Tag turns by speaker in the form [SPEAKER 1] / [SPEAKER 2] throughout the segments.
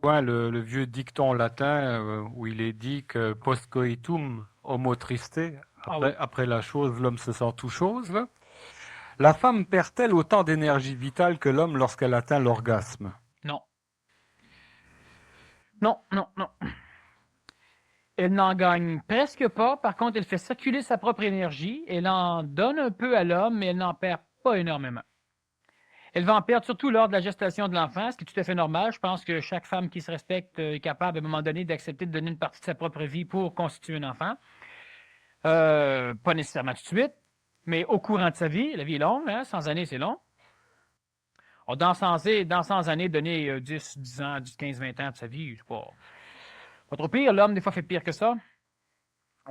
[SPEAKER 1] Ouais, le vieux dicton latin où il est dit que post coitum homo triste,
[SPEAKER 2] Ah oui.
[SPEAKER 1] après la chose, l'homme se sent tout chose, là. La femme perd-elle autant d'énergie vitale que l'homme lorsqu'elle atteint l'orgasme?
[SPEAKER 2] Non. Non, non, non. Elle n'en gagne presque pas. Par contre, elle fait circuler sa propre énergie. Elle en donne un peu à l'homme, mais elle n'en perd pas énormément. Elle va en perdre surtout lors de la gestation de l'enfant, ce qui est tout à fait normal. Je pense que chaque femme qui se respecte est capable, à un moment donné, d'accepter de donner une partie de sa propre vie pour constituer un enfant. Pas nécessairement tout de suite, mais au courant de sa vie. La vie est longue, hein? 100 années, c'est long. Dans 100 années, donner 10 ans, 10, 15, 20 ans de sa vie, c'est pas trop pire. L'homme, des fois, fait pire que ça.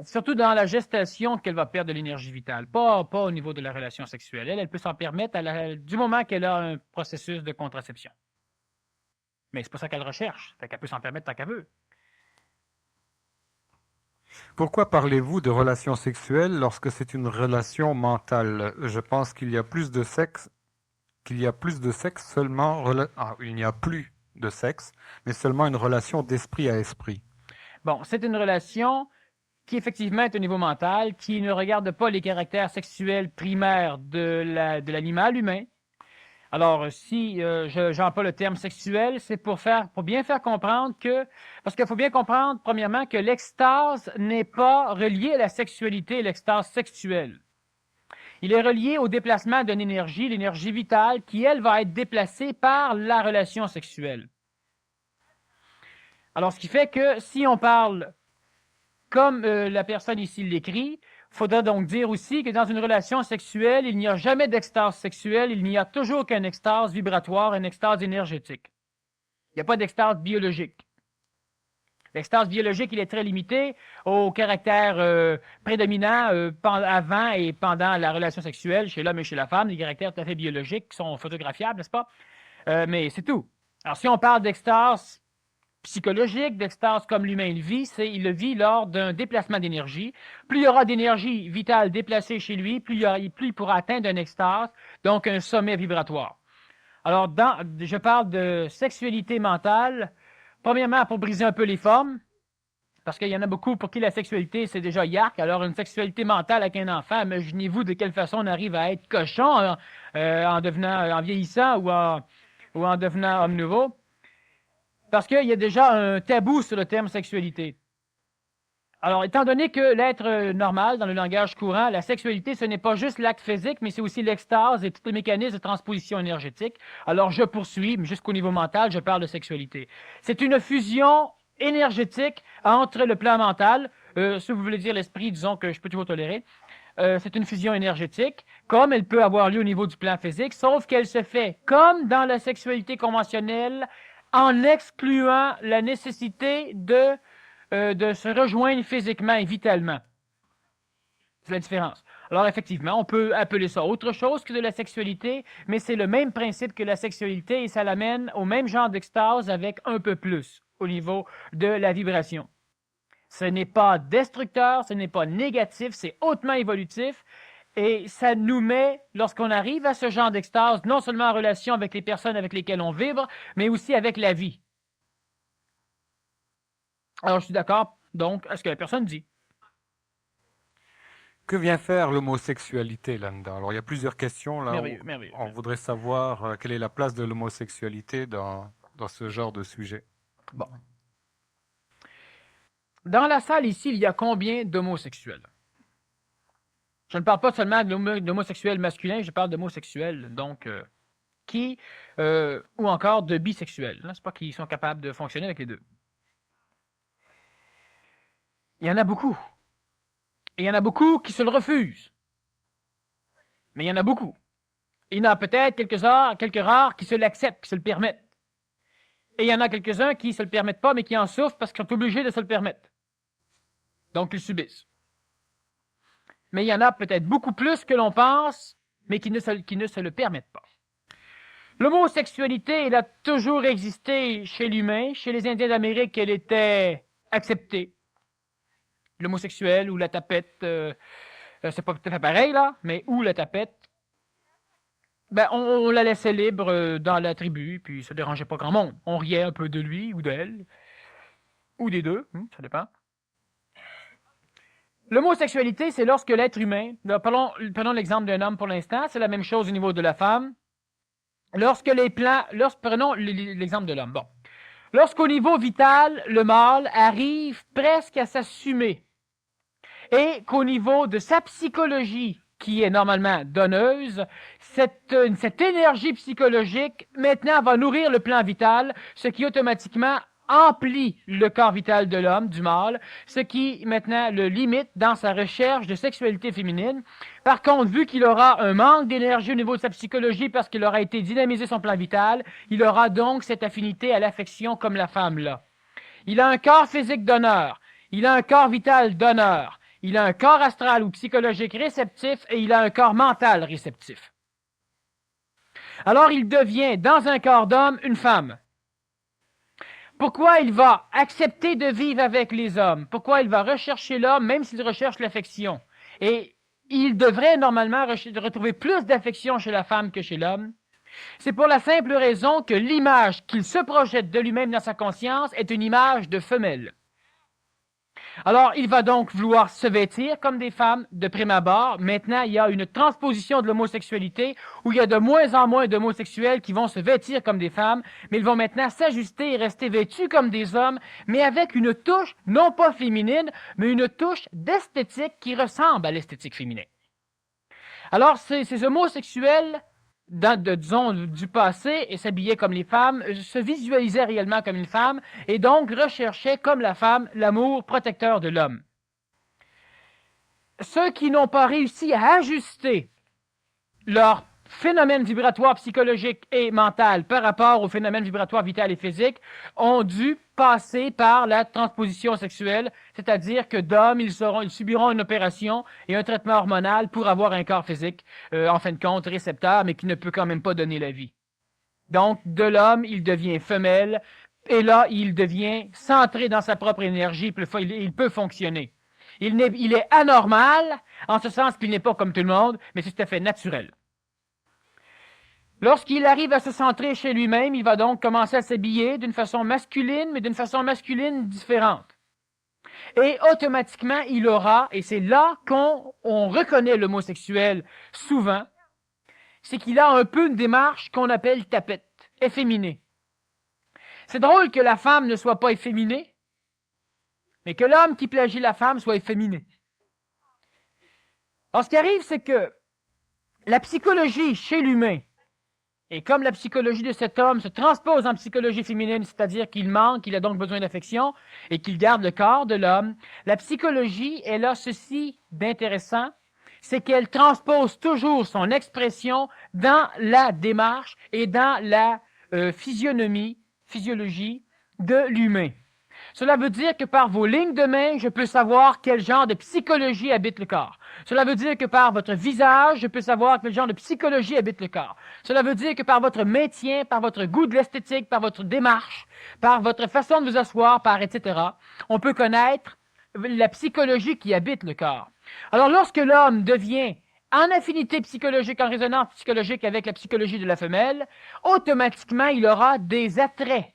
[SPEAKER 2] Surtout dans la gestation qu'elle va perdre de l'énergie vitale, pas au niveau de la relation sexuelle. Elle peut s'en permettre du moment qu'elle a un processus de contraception. Mais c'est pas ça qu'elle recherche. Fait qu'elle peut s'en permettre tant qu'elle veut.
[SPEAKER 1] Pourquoi parlez-vous de relations sexuelles lorsque c'est une relation mentale? Je pense qu'il y a plus de sexe, qu'il y a plus de sexe seulement, il n'y a plus de sexe, mais seulement une relation d'esprit à esprit.
[SPEAKER 2] Bon, c'est une relation qui effectivement est au niveau mental, qui ne regarde pas les caractères sexuels primaires de l'animal humain. Alors, si j'emploie le terme sexuel, c'est pour bien faire comprendre parce qu'il faut bien comprendre, premièrement, que l'extase n'est pas reliée à la sexualité, l'extase sexuelle. Il est relié au déplacement d'une énergie, l'énergie vitale, qui, elle, va être déplacée par la relation sexuelle. Alors, ce qui fait que si on parle comme la personne ici l'écrit, il faudra donc dire aussi que dans une relation sexuelle, il n'y a jamais d'extase sexuelle, il n'y a toujours qu'une extase vibratoire, une extase énergétique. Il n'y a pas d'extase biologique. L'extase biologique, il est très limité au caractère prédominant avant et pendant la relation sexuelle chez l'homme et chez la femme, des caractères tout à fait biologiques qui sont photographiables, n'est-ce pas? Mais c'est tout. Alors, si on parle d'extase psychologique, d'extase comme l'humain le vit, il le vit lors d'un déplacement d'énergie. Plus il y aura d'énergie vitale déplacée chez lui, plus il pourra atteindre une extase, donc un sommet vibratoire. Alors, je parle de sexualité mentale, premièrement pour briser un peu les formes, parce qu'il y en a beaucoup pour qui la sexualité, c'est déjà yark. Alors, une sexualité mentale avec un enfant, imaginez-vous de quelle façon on arrive à être cochon en vieillissant ou en devenant homme nouveau. Parce qu'il y a déjà un tabou sur le terme sexualité. Alors, étant donné que l'être normal, dans le langage courant, la sexualité, ce n'est pas juste l'acte physique, mais c'est aussi l'extase et tous les mécanismes de transposition énergétique. Alors, je poursuis, mais jusqu'au niveau mental, je parle de sexualité. C'est une fusion énergétique entre le plan mental, si vous voulez dire l'esprit, disons que je peux toujours tolérer, c'est une fusion énergétique, comme elle peut avoir lieu au niveau du plan physique, sauf qu'elle se fait comme dans la sexualité conventionnelle, en excluant la nécessité de se rejoindre physiquement et vitalement. C'est la différence. Alors effectivement, on peut appeler ça autre chose que de la sexualité, mais c'est le même principe que la sexualité et ça l'amène au même genre d'extase avec un peu plus au niveau de la vibration. Ce n'est pas destructeur, ce n'est pas négatif, c'est hautement évolutif. Et ça nous met, lorsqu'on arrive à ce genre d'extase, non seulement en relation avec les personnes avec lesquelles on vibre, mais aussi avec la vie. Alors, je suis d'accord, donc, à ce que la personne dit.
[SPEAKER 1] Que vient faire l'homosexualité là-dedans? Alors, il y a plusieurs questions là où
[SPEAKER 2] Merveilleux, merveilleux,
[SPEAKER 1] on voudrait savoir quelle est la place de l'homosexualité dans ce genre de sujet.
[SPEAKER 2] Bon. Dans la salle ici, il y a combien d'homosexuels? Je ne parle pas seulement d'homosexuels masculins, je parle d'homosexuels, donc, ou encore de bisexuels. C'est pas qu'ils sont capables de fonctionner avec les deux. Il y en a beaucoup. Et il y en a beaucoup qui se le refusent. Mais il y en a beaucoup. Il y en a peut-être quelques rares qui se l'acceptent, qui se le permettent. Et il y en a quelques-uns qui ne se le permettent pas, mais qui en souffrent parce qu'ils sont obligés de se le permettre. Donc, ils subissent. Mais il y en a peut-être beaucoup plus que l'on pense, mais qui ne se le permettent pas. L'homosexualité, elle a toujours existé chez l'humain. Chez les Indiens d'Amérique, elle était acceptée. L'homosexuel ou la tapette, c'est pas tout à fait pareil, là, mais ou la tapette. On la laissait libre dans la tribu, puis ça dérangeait pas grand monde. On riait un peu de lui ou d'elle, ou des deux, ça dépend. L'homosexualité, c'est lorsque l'être humain, là, prenons l'exemple d'un homme pour l'instant, c'est la même chose au niveau de la femme. Prenons l'exemple de l'homme. Bon. Lorsqu'au niveau vital, le mâle arrive presque à s'assumer et qu'au niveau de sa psychologie, qui est normalement donneuse, cette énergie psychologique, maintenant, va nourrir le plan vital, ce qui automatiquement emplit le corps vital de l'homme, du mâle, ce qui, maintenant, le limite dans sa recherche de sexualité féminine. Par contre, vu qu'il aura un manque d'énergie au niveau de sa psychologie parce qu'il aura été dynamisé son plan vital, il aura donc cette affinité à l'affection comme la femme l'a. Il a un corps physique d'honneur, il a un corps vital d'honneur, il a un corps astral ou psychologique réceptif et il a un corps mental réceptif. Alors il devient, dans un corps d'homme, une femme. Pourquoi il va accepter de vivre avec les hommes? Pourquoi il va rechercher l'homme, même s'il recherche l'affection? Et il devrait normalement retrouver plus d'affection chez la femme que chez l'homme. C'est pour la simple raison que l'image qu'il se projette de lui-même dans sa conscience est une image de femelle. Alors, il va donc vouloir se vêtir comme des femmes de prime abord. Maintenant, il y a une transposition de l'homosexualité où il y a de moins en moins d'homosexuels qui vont se vêtir comme des femmes, mais ils vont maintenant s'ajuster et rester vêtus comme des hommes, mais avec une touche, non pas féminine, mais une touche d'esthétique qui ressemble à l'esthétique féminine. Alors, ces homosexuels disons, du passé et s'habillaient comme les femmes, se visualisaient réellement comme une femme et donc recherchaient comme la femme l'amour protecteur de l'homme. Ceux qui n'ont pas réussi à ajuster leur phénomène vibratoire psychologique et mental par rapport au phénomène vibratoire vital et physique ont dû passer par la transposition sexuelle, c'est-à-dire que d'hommes, ils subiront une opération et un traitement hormonal pour avoir un corps physique, en fin de compte, récepteur, mais qui ne peut quand même pas donner la vie. Donc, de l'homme, il devient femelle, et là, il devient centré dans sa propre énergie, puis il peut fonctionner. Il est anormal, en ce sens qu'il n'est pas comme tout le monde, mais c'est tout à fait naturel. Lorsqu'il arrive à se centrer chez lui-même, il va donc commencer à s'habiller d'une façon masculine, mais d'une façon masculine différente. Et automatiquement, il aura, et c'est là qu'on reconnaît l'homosexuel souvent, c'est qu'il a un peu une démarche qu'on appelle tapette, efféminée. C'est drôle que la femme ne soit pas efféminée, mais que l'homme qui plagie la femme soit efféminé. Alors, ce qui arrive, c'est que la psychologie chez l'humain, et comme la psychologie de cet homme se transpose en psychologie féminine, c'est-à-dire qu'il manque, qu'il a donc besoin d'affection, et qu'il garde le corps de l'homme, la psychologie, elle a ceci d'intéressant, c'est qu'elle transpose toujours son expression dans la démarche et dans la physiologie de l'humain. Cela veut dire que par vos lignes de main, je peux savoir quel genre de psychologie habite le corps. Cela veut dire que par votre visage, je peux savoir quel genre de psychologie habite le corps. Cela veut dire que par votre maintien, par votre goût de l'esthétique, par votre démarche, par votre façon de vous asseoir, par etc., on peut connaître la psychologie qui habite le corps. Alors, lorsque l'homme devient en affinité psychologique, en résonance psychologique avec la psychologie de la femelle, automatiquement, il aura des attraits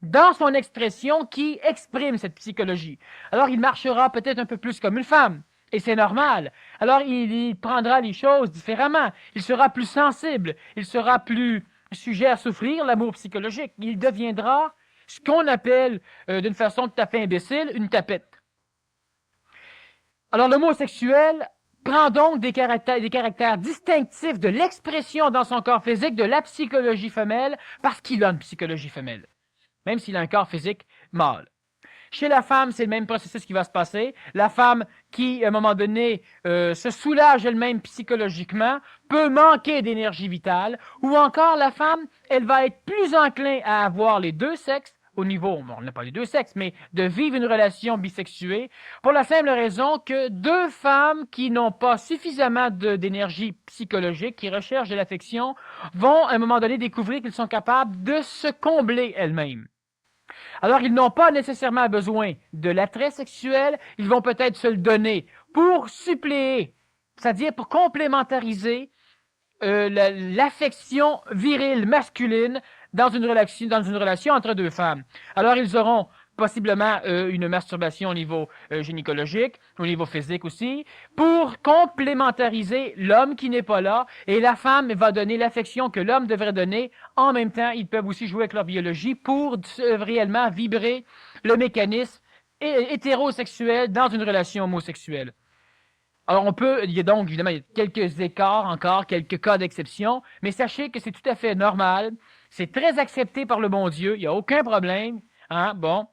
[SPEAKER 2] dans son expression qui exprime cette psychologie. Alors, il marchera peut-être un peu plus comme une femme, et c'est normal. Alors, il prendra les choses différemment. Il sera plus sensible, il sera plus sujet à souffrir l'amour psychologique. Il deviendra ce qu'on appelle, d'une façon tout à fait imbécile, une tapette. Alors, l'homosexuel prend donc des caractères distinctifs de l'expression dans son corps physique de la psychologie femelle parce qu'il a une psychologie femelle, même s'il a un corps physique mâle. Chez la femme, c'est le même processus qui va se passer. La femme qui, à un moment donné, se soulage elle-même psychologiquement, peut manquer d'énergie vitale, ou encore la femme, elle va être plus enclin à avoir les deux sexes, au niveau, on n'a pas les deux sexes, mais de vivre une relation bisexuée, pour la simple raison que deux femmes qui n'ont pas suffisamment d'énergie psychologique, qui recherchent de l'affection, vont à un moment donné découvrir qu'ils sont capables de se combler elles-mêmes. Alors, ils n'ont pas nécessairement besoin de l'attrait sexuel, ils vont peut-être se le donner pour suppléer, c'est-à-dire pour complémentariser l'affection virile masculine dans une relation entre deux femmes. Alors, ils auront possiblement une masturbation au niveau gynécologique, au niveau physique aussi, pour complémentariser l'homme qui n'est pas là, et la femme va donner l'affection que l'homme devrait donner. En même temps, ils peuvent aussi jouer avec leur biologie pour réellement vibrer le mécanisme hétérosexuel dans une relation homosexuelle. Alors, il y a donc, évidemment, il y a quelques écarts encore, quelques cas d'exception, mais sachez que c'est tout à fait normal. C'est très accepté par le bon Dieu. Il n'y a aucun problème. Hein, bon.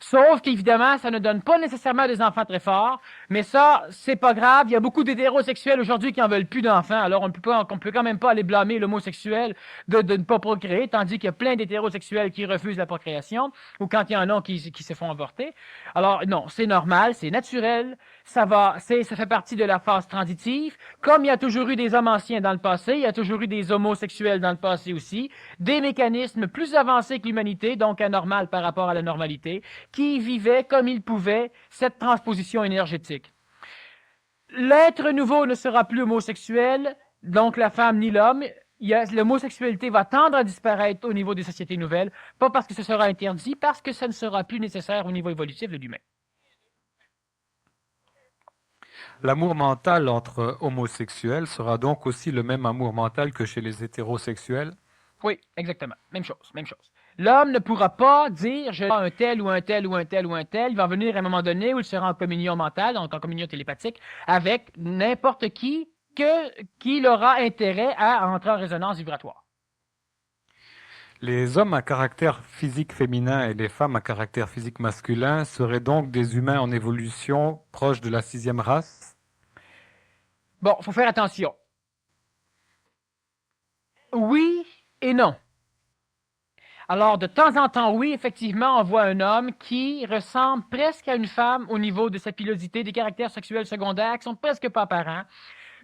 [SPEAKER 2] Sauf qu'évidemment, ça ne donne pas nécessairement des enfants très forts, mais ça, c'est pas grave. Il y a beaucoup d'hétérosexuels aujourd'hui qui en veulent plus d'enfants, alors on peut quand même pas aller blâmer l'homosexuel de ne pas procréer, tandis qu'il y a plein d'hétérosexuels qui refusent la procréation, ou quand il y en a qui se font avorter. Alors non, c'est normal, c'est naturel, ça fait partie de la phase transitive. Comme il y a toujours eu des hommes anciens dans le passé, il y a toujours eu des homosexuels dans le passé aussi, des mécanismes plus avancés que l'humanité, donc anormal par rapport à la normalité, qui vivaient comme ils pouvaient cette transposition énergétique. L'être nouveau ne sera plus homosexuel, donc la femme ni l'homme. L'homosexualité va tendre à disparaître au niveau des sociétés nouvelles, pas parce que ce sera interdit, parce que ça ne sera plus nécessaire au niveau évolutif de l'humain.
[SPEAKER 1] L'amour mental entre homosexuels sera donc aussi le même amour mental que chez les hétérosexuels?
[SPEAKER 2] Oui, exactement. Même chose, même chose. L'homme ne pourra pas dire je un tel ou un tel ou un tel ou un tel. Il va venir à un moment donné où il sera en communion mentale, donc en communion télépathique, avec n'importe qui aura intérêt à entrer en résonance vibratoire.
[SPEAKER 1] Les hommes à caractère physique féminin et les femmes à caractère physique masculin seraient donc des humains en évolution proches de la 6e race?
[SPEAKER 2] Bon, il faut faire attention. Oui et non. Alors, de temps en temps, oui, effectivement, on voit un homme qui ressemble presque à une femme au niveau de sa pilosité, des caractères sexuels secondaires qui sont presque pas apparents.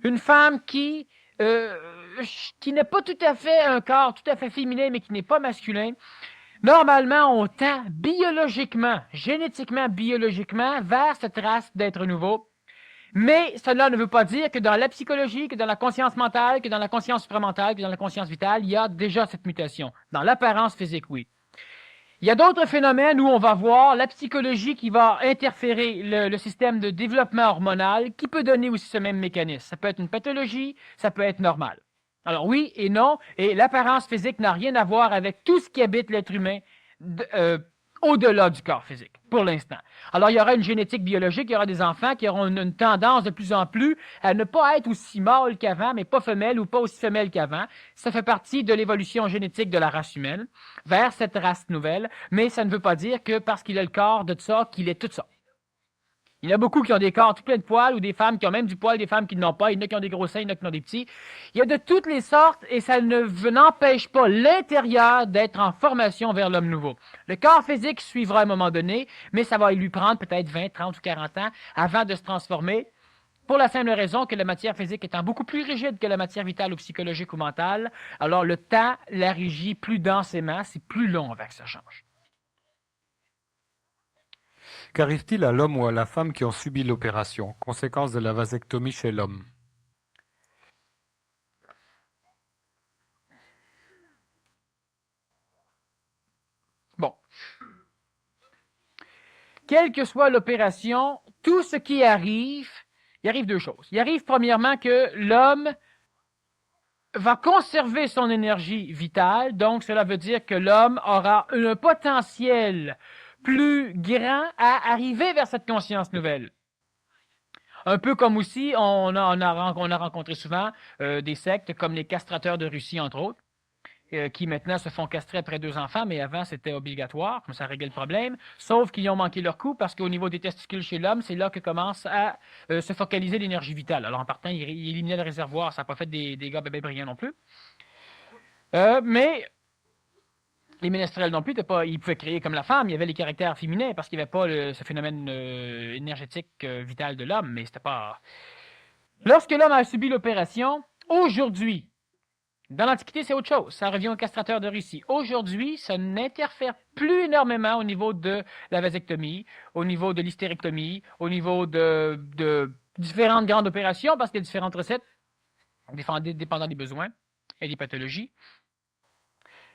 [SPEAKER 2] Une femme qui n'est pas tout à fait un corps tout à fait féminin, mais qui n'est pas masculin. Normalement, on tend biologiquement, génétiquement, biologiquement, vers cette race d'êtres nouveaux. Mais cela ne veut pas dire que dans la psychologie, que dans la conscience mentale, que dans la conscience supramentale, que dans la conscience vitale, il y a déjà cette mutation. Dans l'apparence physique, oui. Il y a d'autres phénomènes où on va voir la psychologie qui va interférer le système de développement hormonal qui peut donner aussi ce même mécanisme. Ça peut être une pathologie, ça peut être normal. Alors oui et non, et l'apparence physique n'a rien à voir avec tout ce qui habite l'être humain au-delà du corps physique, pour l'instant. Alors, il y aura une génétique biologique, il y aura des enfants qui auront une tendance de plus en plus à ne pas être aussi mâle qu'avant, mais pas femelle ou pas aussi femelle qu'avant. Ça fait partie de l'évolution génétique de la race humaine vers cette race nouvelle, mais ça ne veut pas dire que parce qu'il a le corps de ça, qu'il est tout ça. Il y en a beaucoup qui ont des corps tout pleins de poils ou des femmes qui ont même du poil, des femmes qui n'en ont pas. Il y en a qui ont des gros seins, il y en a qui ont des petits. Il y a de toutes les sortes et ça n'empêche pas l'intérieur d'être en formation vers l'homme nouveau. Le corps physique suivra à un moment donné, mais ça va lui prendre peut-être 20, 30 ou 40 ans avant de se transformer. Pour la simple raison que la matière physique étant beaucoup plus rigide que la matière vitale ou psychologique ou mentale, alors le temps la régit plus densément, c'est plus long avant que ça change.
[SPEAKER 1] Qu'arrive-t-il à l'homme ou à la femme qui ont subi l'opération, conséquence de la vasectomie chez l'homme?
[SPEAKER 2] Bon. Quelle que soit l'opération, tout ce qui arrive, il arrive deux choses. Il arrive premièrement que l'homme va conserver son énergie vitale, donc cela veut dire que l'homme aura un potentiel plus grand à arriver vers cette conscience nouvelle. Un peu comme aussi, on a rencontré souvent des sectes comme les castrateurs de Russie, entre autres, qui maintenant se font castrer après 2 enfants, mais avant c'était obligatoire, comme ça réglait le problème, sauf qu'ils ont manqué leur coup parce qu'au niveau des testicules chez l'homme, c'est là que commence à se focaliser l'énergie vitale. Alors en partant, il éliminait le réservoir, ça n'a pas fait des gars bébés brillants non plus. Mais les ménestrels non plus, ils pouvaient créer comme la femme, il y avait les caractères féminins parce qu'il n'y avait pas ce phénomène énergétique vital de l'homme, mais c'était pas... Lorsque l'homme a subi l'opération, aujourd'hui, dans l'Antiquité, c'est autre chose. Ça revient aux castrateurs de Russie. Aujourd'hui, ça n'interfère plus énormément au niveau de la vasectomie, au niveau de l'hystérectomie, au niveau de différentes grandes opérations, parce qu'il y a différentes recettes. dépendant des besoins et des pathologies.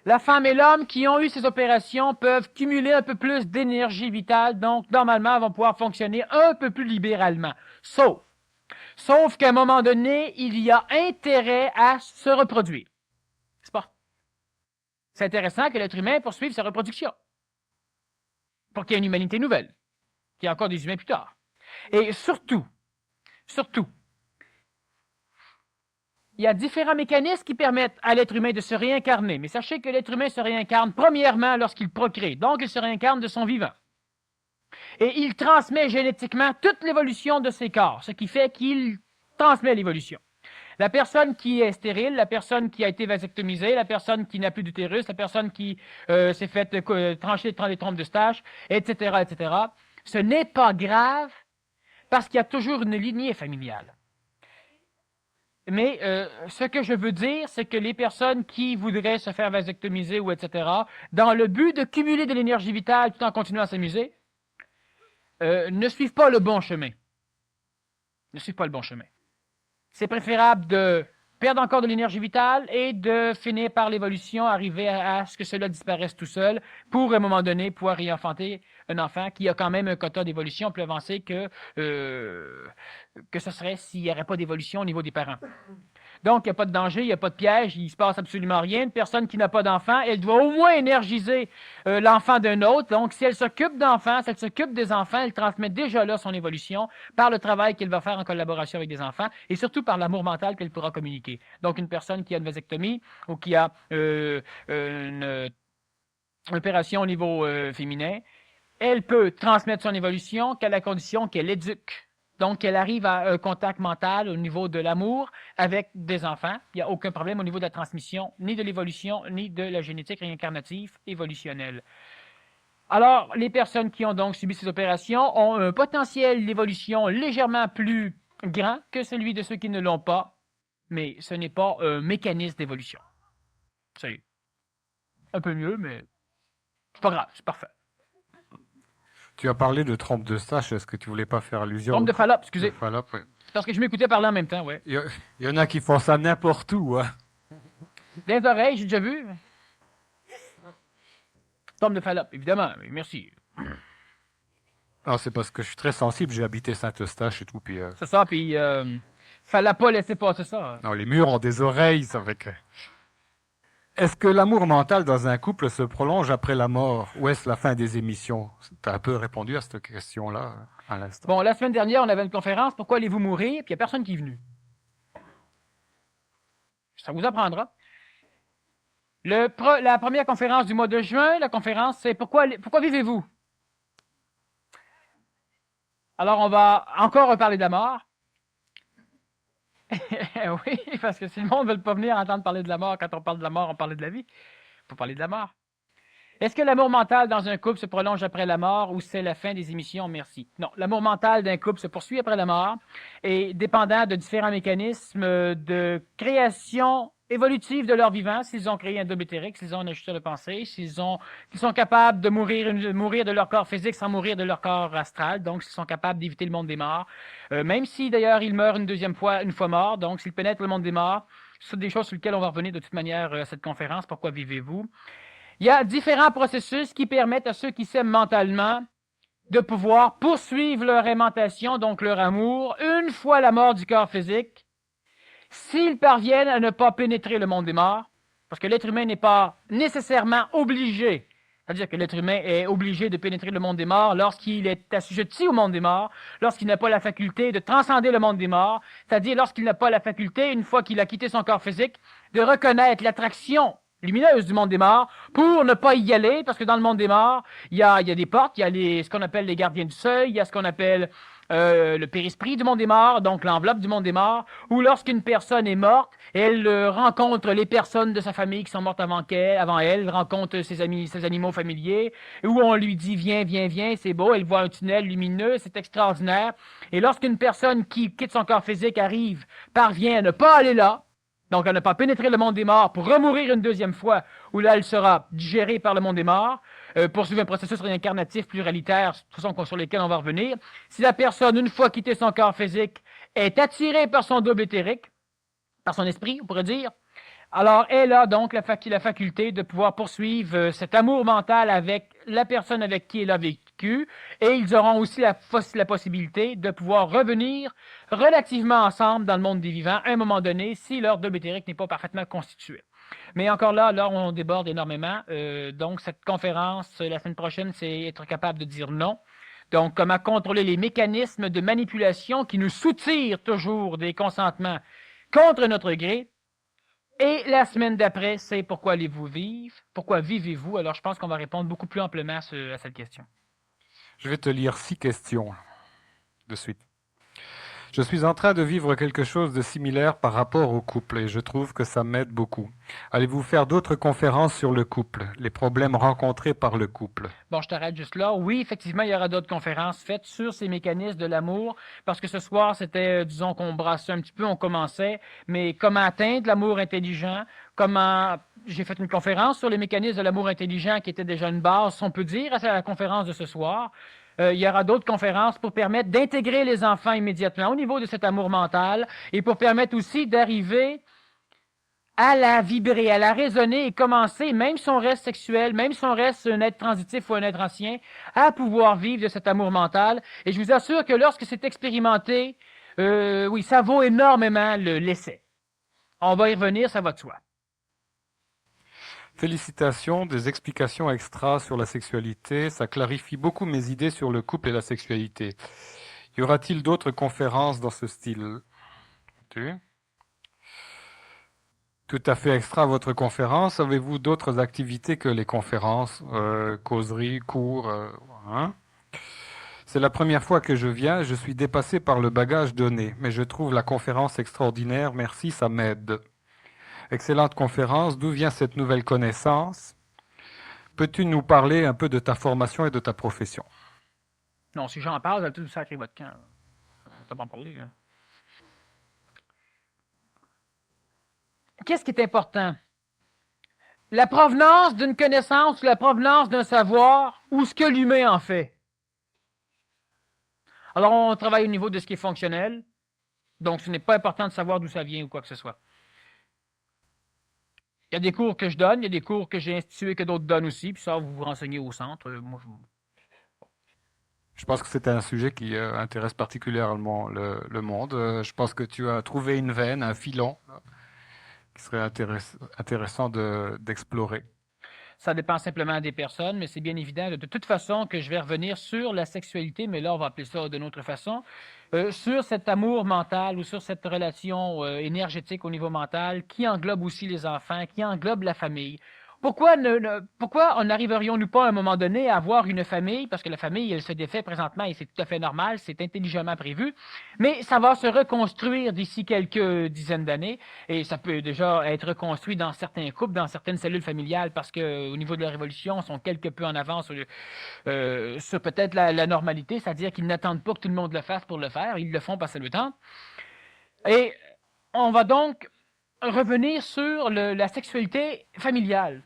[SPEAKER 2] La femme et l'homme qui ont eu ces opérations peuvent cumuler un peu plus d'énergie vitale, donc normalement vont pouvoir fonctionner un peu plus libéralement. Sauf qu'à un moment donné, il y a intérêt à se reproduire. C'est pas? C'est intéressant que l'être humain poursuive sa reproduction pour qu'il y ait une humanité nouvelle, qu'il y ait encore des humains plus tard. Et surtout, il y a différents mécanismes qui permettent à l'être humain de se réincarner. Mais sachez que l'être humain se réincarne premièrement lorsqu'il procrée. Donc, il se réincarne de son vivant. Et il transmet génétiquement toute l'évolution de ses corps, ce qui fait qu'il transmet l'évolution. La personne qui est stérile, la personne qui a été vasectomisée, la personne qui n'a plus d'utérus, la personne qui s'est fait trancher des trompes de stage, etc., ce n'est pas grave parce qu'il y a toujours une lignée familiale. Mais ce que je veux dire, c'est que les personnes qui voudraient se faire vasectomiser ou etc., dans le but de cumuler de l'énergie vitale tout en continuant à s'amuser, ne suivent pas le bon chemin. Ne suivent pas le bon chemin. C'est préférable de perdre encore de l'énergie vitale et de finir par l'évolution, arriver à ce que cela disparaisse tout seul pour, à un moment donné, pouvoir réenfanter un enfant qui a quand même un quota d'évolution plus avancé que ce serait s'il n'y aurait pas d'évolution au niveau des parents. Donc, il n'y a pas de danger, il n'y a pas de piège, il ne se passe absolument rien. Une personne qui n'a pas d'enfant, elle doit au moins énergiser l'enfant d'un autre. Donc, si elle s'occupe d'enfants, si elle s'occupe des enfants, elle transmet déjà là son évolution par le travail qu'elle va faire en collaboration avec des enfants et surtout par l'amour mental qu'elle pourra communiquer. Donc, une personne qui a une vasectomie ou qui a une opération au niveau féminin, elle peut transmettre son évolution qu'à la condition qu'elle éduque. Donc, elle arrive à un contact mental au niveau de l'amour avec des enfants. Il n'y a aucun problème au niveau de la transmission, ni de l'évolution, ni de la génétique réincarnative évolutionnelle. Alors, les personnes qui ont donc subi ces opérations ont un potentiel d'évolution légèrement plus grand que celui de ceux qui ne l'ont pas, mais ce n'est pas un mécanisme d'évolution. C'est un peu mieux, mais c'est pas grave, c'est parfait.
[SPEAKER 1] Tu as parlé de trompe de stage, est-ce que tu voulais pas faire allusion
[SPEAKER 2] Trompe de Fallope, excusez.
[SPEAKER 1] Fallope, oui.
[SPEAKER 2] Parce que je m'écoutais parler en même temps, ouais.
[SPEAKER 1] Il y en a qui font ça n'importe où, hein.
[SPEAKER 2] Des oreilles, j'ai déjà vu. Trompe de Fallope, évidemment, merci.
[SPEAKER 1] Non, c'est parce que je suis très sensible, j'ai habité Saint-Eustache et tout, puis...
[SPEAKER 2] C'est ça, puis fallait pas laisser passer ça.
[SPEAKER 1] Non, les murs ont des oreilles, ça fait que... Est-ce que l'amour mental dans un couple se prolonge après la mort ou est-ce la fin des émissions? Tu as un peu répondu à cette question-là à l'instant.
[SPEAKER 2] Bon, la semaine dernière, on avait une conférence, pourquoi allez-vous mourir? Puis il n'y a personne qui est venu. Ça vous apprendra. La première conférence du mois de juin, la conférence, c'est pourquoi vivez-vous? Alors, on va encore reparler de la mort. Oui, parce que si le monde ne veut pas venir entendre parler de la mort, quand on parle de la mort, on parle de la vie. Il faut parler de la mort. Est-ce que l'amour mental dans un couple se prolonge après la mort ou c'est la fin des émissions? Merci. Non, l'amour mental d'un couple se poursuit après la mort et dépendant de différents mécanismes de création évolutive de leur vivant, s'ils ont créé un double éthérique, s'ils ont un ajusteur de pensée, s'ils sont capables de mourir de leur corps physique sans mourir de leur corps astral, donc s'ils sont capables d'éviter le monde des morts, même si d'ailleurs ils meurent une fois morts, donc s'ils pénètrent le monde des morts, ce sont des choses sur lesquelles on va revenir de toute manière à cette conférence, pourquoi vivez-vous? Il y a différents processus qui permettent à ceux qui s'aiment mentalement de pouvoir poursuivre leur aimantation, donc leur amour, une fois la mort du corps physique, s'ils parviennent à ne pas pénétrer le monde des morts, parce que l'être humain n'est pas nécessairement obligé, c'est-à-dire que l'être humain est obligé de pénétrer le monde des morts lorsqu'il est assujetti au monde des morts, lorsqu'il n'a pas la faculté de transcender le monde des morts, c'est-à-dire lorsqu'il n'a pas la faculté, une fois qu'il a quitté son corps physique, de reconnaître l'attraction lumineuse du monde des morts pour ne pas y aller, parce que dans le monde des morts, il y a des portes, il y a ce qu'on appelle les gardiens du seuil, il y a ce qu'on appelle le périsprit du monde des morts, donc l'enveloppe du monde des morts, où lorsqu'une personne est morte, elle rencontre les personnes de sa famille qui sont mortes avant elle rencontre ses amis, ses animaux familiers, où on lui dit viens, c'est beau, elle voit un tunnel lumineux, c'est extraordinaire, et lorsqu'une personne qui quitte son corps physique parvient à ne pas aller là, donc à ne pas pénétrer le monde des morts pour remourir une deuxième fois, où là elle sera digérée par le monde des morts, poursuivre un processus réincarnatif pluralitaire, sur lesquels on va revenir. Si la personne, une fois quitté son corps physique, est attirée par son double éthérique, par son esprit, on pourrait dire. Alors, elle a donc la faculté de pouvoir poursuivre cet amour mental avec la personne avec qui elle a vécu, et ils auront aussi la possibilité de pouvoir revenir relativement ensemble dans le monde des vivants à un moment donné si leur double éthérique n'est pas parfaitement constitué. Mais encore là, on déborde énormément. Donc, cette conférence, la semaine prochaine, c'est être capable de dire non. Donc, comment contrôler les mécanismes de manipulation qui nous soutirent toujours des consentements contre notre gré. Et la semaine d'après, c'est pourquoi allez-vous vivre? Pourquoi vivez-vous? Alors, je pense qu'on va répondre beaucoup plus amplement à cette question.
[SPEAKER 1] Je vais te lire 6 questions de suite. Je suis en train de vivre quelque chose de similaire par rapport au couple et je trouve que ça m'aide beaucoup. Allez-vous faire d'autres conférences sur le couple, les problèmes rencontrés par le couple?
[SPEAKER 2] Bon, je t'arrête juste là. Oui, effectivement, il y aura d'autres conférences faites sur ces mécanismes de l'amour parce que ce soir, c'était, disons qu'on brassait un petit peu, on commençait, mais comment atteindre l'amour intelligent, comment... J'ai fait une conférence sur les mécanismes de l'amour intelligent qui était déjà une base, on peut dire, à la conférence de ce soir. Il y aura d'autres conférences pour permettre d'intégrer les enfants immédiatement au niveau de cet amour mental et pour permettre aussi d'arriver à la vibrer, à la résonner et commencer, même si on reste sexuel, même si on reste un être transitif ou un être ancien, à pouvoir vivre de cet amour mental. Et je vous assure que lorsque c'est expérimenté, oui, ça vaut énormément l'essai. On va y revenir, ça va de soi.
[SPEAKER 1] Félicitations, des explications extra sur la sexualité, ça clarifie beaucoup mes idées sur le couple et la sexualité. Y aura-t-il d'autres conférences dans ce style? Tout à fait extra à votre conférence. Avez-vous d'autres activités que les conférences, causeries, cours hein? C'est la première fois que je viens, je suis dépassé par le bagage donné, mais je trouve la conférence extraordinaire, merci, ça m'aide. Excellente conférence, d'où vient cette nouvelle connaissance? Peux-tu nous parler un peu de ta formation et de ta profession?
[SPEAKER 2] Non, si j'en parle, vous allez tout sacrer votre camp. Ça va en parler. Hein. Qu'est-ce qui est important? La provenance d'une connaissance ou la provenance d'un savoir ou ce que l'humain en fait. Alors, on travaille au niveau de ce qui est fonctionnel. Donc, ce n'est pas important de savoir d'où ça vient ou quoi que ce soit. Il y a des cours que je donne, il y a des cours que j'ai institués que d'autres donnent aussi, puis ça, vous vous renseignez au centre. Moi,
[SPEAKER 1] Je pense que c'est un sujet qui intéresse particulièrement le monde. Je pense que tu as trouvé une veine, un filon, qui serait intéressant d'explorer.
[SPEAKER 2] Ça dépend simplement des personnes, mais c'est bien évident de toute façon que je vais revenir sur la sexualité, mais là, on va appeler ça d'une autre façon, sur cet amour mental ou sur cette relation énergétique au niveau mental qui englobe aussi les enfants, qui englobe la famille. Pourquoi n'arriverions-nous pas à un moment donné à avoir une famille, parce que la famille, elle se défait présentement et c'est tout à fait normal, c'est intelligemment prévu, mais ça va se reconstruire d'ici quelques dizaines d'années et ça peut déjà être reconstruit dans certains couples, dans certaines cellules familiales parce que au niveau de la révolution, ils sont quelque peu en avance sur peut-être la normalité, c'est-à-dire qu'ils n'attendent pas que tout le monde le fasse pour le faire, ils le font parce que c'est le temps. Et on va donc revenir sur la sexualité familiale,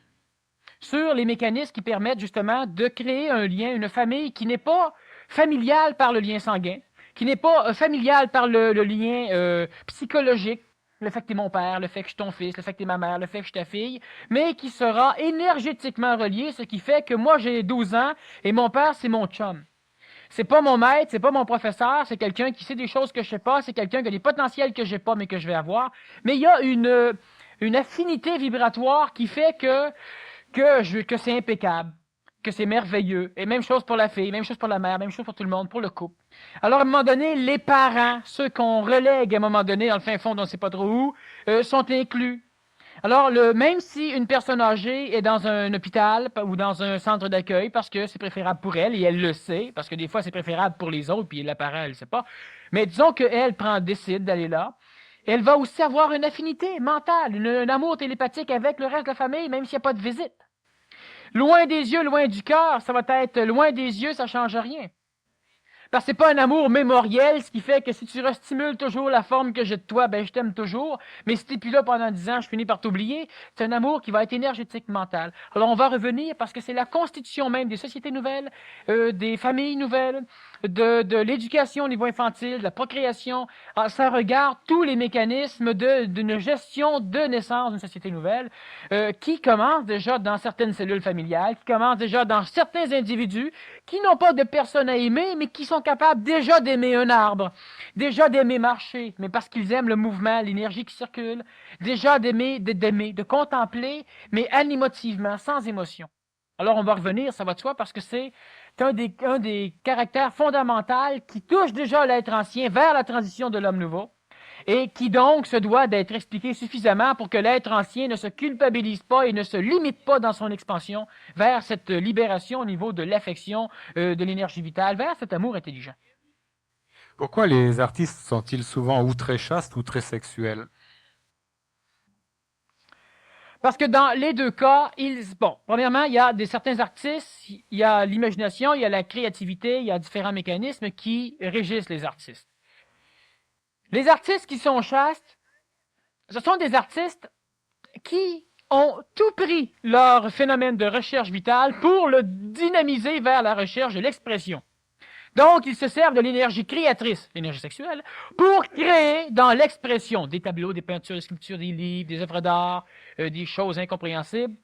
[SPEAKER 2] sur les mécanismes qui permettent justement de créer un lien, une famille qui n'est pas familiale par le lien sanguin, qui n'est pas familiale par le lien psychologique, le fait que tu es mon père, le fait que je suis ton fils, le fait que tu es ma mère, le fait que je suis ta fille, mais qui sera énergétiquement relié, ce qui fait que moi j'ai 12 ans et mon père c'est mon chum. C'est pas mon maître, c'est pas mon professeur, c'est quelqu'un qui sait des choses que je sais pas, c'est quelqu'un qui a des potentiels que j'ai pas mais que je vais avoir. Mais il y a une affinité vibratoire qui fait que c'est impeccable, que c'est merveilleux. Et même chose pour la fille, même chose pour la mère, même chose pour tout le monde, pour le couple. Alors, à un moment donné, les parents, ceux qu'on relègue à un moment donné dans le fin fond, on ne sait pas trop où, sont inclus. Alors, même si une personne âgée est dans un hôpital ou dans un centre d'accueil parce que c'est préférable pour elle, et elle le sait, parce que des fois c'est préférable pour les autres, puis la parent, elle ne sait pas, mais disons qu'elle décide d'aller là, elle va aussi avoir une affinité mentale, un amour télépathique avec le reste de la famille, même s'il n'y a pas de visite. Loin des yeux, loin du cœur, ça va être loin des yeux, ça ne change rien. Parce que c'est pas un amour mémoriel, ce qui fait que si tu restimules toujours la forme que j'ai de toi, ben je t'aime toujours. Mais si t'es plus là pendant 10 ans, je finis par t'oublier. C'est un amour qui va être énergétique, mental. Alors on va revenir parce que c'est la constitution même des sociétés nouvelles, des familles nouvelles, de l'éducation au niveau infantile, de la procréation. Alors, ça regarde tous les mécanismes d'une gestion de naissance d'une société nouvelle qui commence déjà dans certaines cellules familiales, qui commence déjà dans certains individus qui n'ont pas de personne à aimer, mais qui sont capables déjà d'aimer un arbre, déjà d'aimer marcher, mais parce qu'ils aiment le mouvement, l'énergie qui circule, déjà de contempler, mais animotivement, sans émotion. Alors, on va revenir, ça va de soi, parce que c'est un des caractères fondamentaux qui touche déjà l'être ancien vers la transition de l'homme nouveau et qui donc se doit d'être expliqué suffisamment pour que l'être ancien ne se culpabilise pas et ne se limite pas dans son expansion vers cette libération au niveau de l'affection, de l'énergie vitale, vers cet amour intelligent.
[SPEAKER 1] Pourquoi les artistes sont-ils souvent ou très chastes ou très sexuels?
[SPEAKER 2] Parce que dans les deux cas, premièrement, il y a certains artistes, il y a l'imagination, il y a la créativité, il y a différents mécanismes qui régissent les artistes. Les artistes qui sont chastes, ce sont des artistes qui ont tout pris leur phénomène de recherche vitale pour le dynamiser vers la recherche de l'expression. Donc, ils se servent de l'énergie créatrice, l'énergie sexuelle, pour créer dans l'expression des tableaux, des peintures, des sculptures, des livres, des œuvres d'art, des choses incompréhensibles,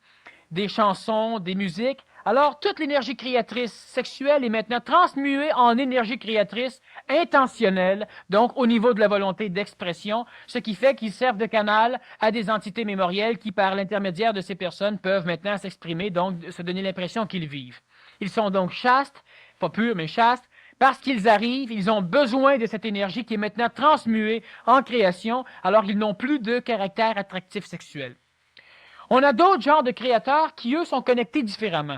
[SPEAKER 2] des chansons, des musiques. Alors, toute l'énergie créatrice sexuelle est maintenant transmuée en énergie créatrice intentionnelle, donc au niveau de la volonté d'expression, ce qui fait qu'ils servent de canal à des entités mémorielles qui, par l'intermédiaire de ces personnes, peuvent maintenant s'exprimer, donc se donner l'impression qu'ils vivent. Ils sont donc chastes, pas purs, mais chastes, parce qu'ils arrivent, ils ont besoin de cette énergie qui est maintenant transmuée en création, alors ils n'ont plus de caractère attractif sexuel. On a d'autres genres de créateurs qui, eux, sont connectés différemment.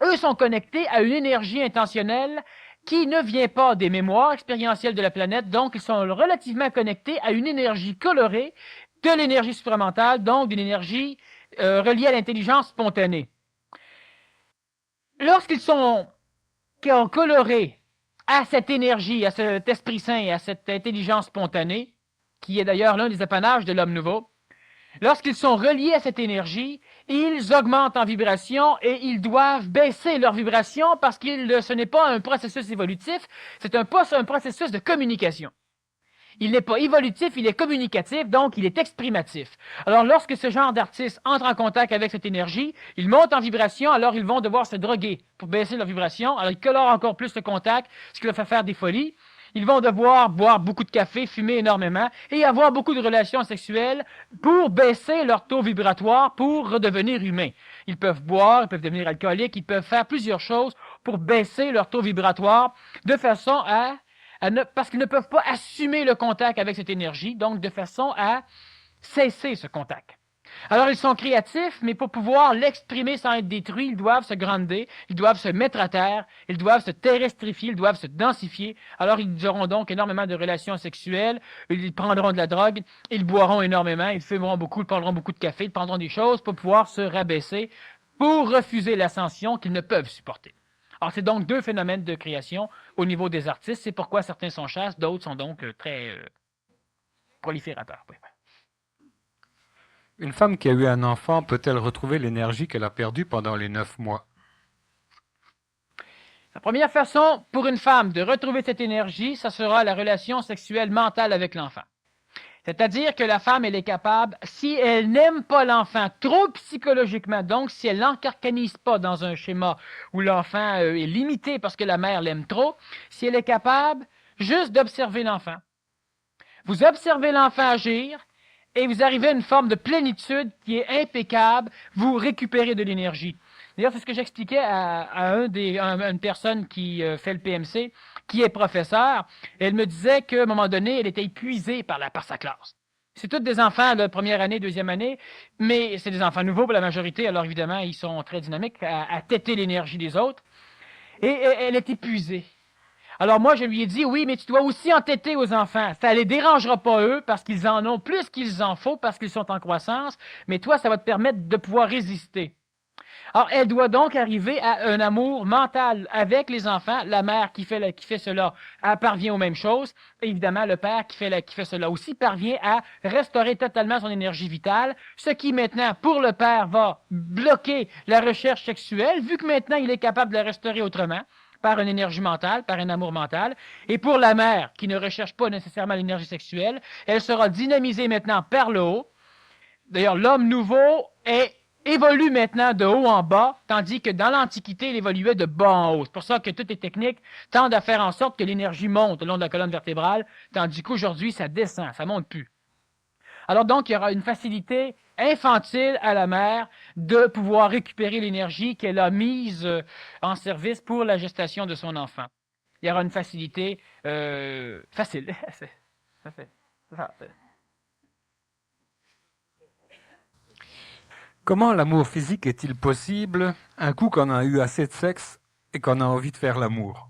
[SPEAKER 2] Eux sont connectés à une énergie intentionnelle qui ne vient pas des mémoires expérientielles de la planète, donc ils sont relativement connectés à une énergie colorée, de l'énergie supramentale, donc d'une énergie reliée à l'intelligence spontanée. Lorsqu'ils sont colorés à cette énergie, à cet Esprit Saint et à cette intelligence spontanée, qui est d'ailleurs l'un des apanages de l'homme nouveau, lorsqu'ils sont reliés à cette énergie, ils augmentent en vibration et ils doivent baisser leur vibration parce que ce n'est pas un processus évolutif, c'est un processus de communication. Il n'est pas évolutif, il est communicatif, donc il est exprimatif. Alors lorsque ce genre d'artistes entre en contact avec cette énergie, ils montent en vibration, alors ils vont devoir se droguer pour baisser leur vibration, alors ils colorent encore plus le contact, ce qui leur fait faire des folies. Ils vont devoir boire beaucoup de café, fumer énormément et avoir beaucoup de relations sexuelles pour baisser leur taux vibratoire pour redevenir humains. Ils peuvent boire, ils peuvent devenir alcooliques, ils peuvent faire plusieurs choses pour baisser leur taux vibratoire de façon parce qu'ils ne peuvent pas assumer le contact avec cette énergie, donc de façon à cesser ce contact. Alors, ils sont créatifs, mais pour pouvoir l'exprimer sans être détruits, ils doivent se grander, ils doivent se mettre à terre, ils doivent se terrestrifier, ils doivent se densifier. Alors, ils auront donc énormément de relations sexuelles, ils prendront de la drogue, ils boiront énormément, ils fumeront beaucoup, ils prendront beaucoup de café, ils prendront des choses pour pouvoir se rabaisser, pour refuser l'ascension qu'ils ne peuvent supporter. Alors, c'est donc deux phénomènes de création au niveau des artistes. C'est pourquoi certains sont chastes, d'autres sont donc très proliférateurs. Oui.
[SPEAKER 1] Une femme qui a eu un enfant peut-elle retrouver l'énergie qu'elle a perdue pendant les 9 mois?
[SPEAKER 2] La première façon pour une femme de retrouver cette énergie, ça sera la relation sexuelle mentale avec l'enfant. C'est-à-dire que la femme, elle est capable, si elle n'aime pas l'enfant trop psychologiquement, donc si elle l'encarcanise pas dans un schéma où l'enfant est limité parce que la mère l'aime trop, si elle est capable juste d'observer l'enfant. Vous observez l'enfant agir et vous arrivez à une forme de plénitude qui est impeccable, vous récupérez de l'énergie. D'ailleurs, c'est ce que j'expliquais à une personne qui fait le PMC, qui est professeur. Elle me disait qu'à un moment donné, elle était épuisée par sa classe. C'est tous des enfants de première année, deuxième année, mais c'est des enfants nouveaux pour la majorité, alors évidemment, ils sont très dynamiques à têter l'énergie des autres. Et elle est épuisée. Alors moi, je lui ai dit, oui, mais tu dois aussi entêter aux enfants. Ça ne les dérangera pas eux, parce qu'ils en ont plus qu'il en faut, parce qu'ils sont en croissance, mais toi, ça va te permettre de pouvoir résister. Alors, elle doit donc arriver à un amour mental avec les enfants. La mère qui fait cela, elle parvient aux mêmes choses. Évidemment, le père qui fait cela aussi parvient à restaurer totalement son énergie vitale, ce qui maintenant, pour le père, va bloquer la recherche sexuelle, vu que maintenant, il est capable de la restaurer autrement. par une énergie mentale, par un amour mental. Et pour la mère, qui ne recherche pas nécessairement l'énergie sexuelle, elle sera dynamisée maintenant par le haut. D'ailleurs, l'homme nouveau évolue maintenant de haut en bas, tandis que dans l'Antiquité, il évoluait de bas en haut. C'est pour ça que toutes les techniques tendent à faire en sorte que l'énergie monte le long de la colonne vertébrale, tandis qu'aujourd'hui, ça descend, ça monte plus. Alors donc, il y aura une facilité infantile à la mère de pouvoir récupérer l'énergie qu'elle a mise en service pour la gestation de son enfant. Il y aura une facilité facile.
[SPEAKER 1] Comment l'amour physique est-il possible un coup qu'on a eu assez de sexe et qu'on a envie de faire l'amour?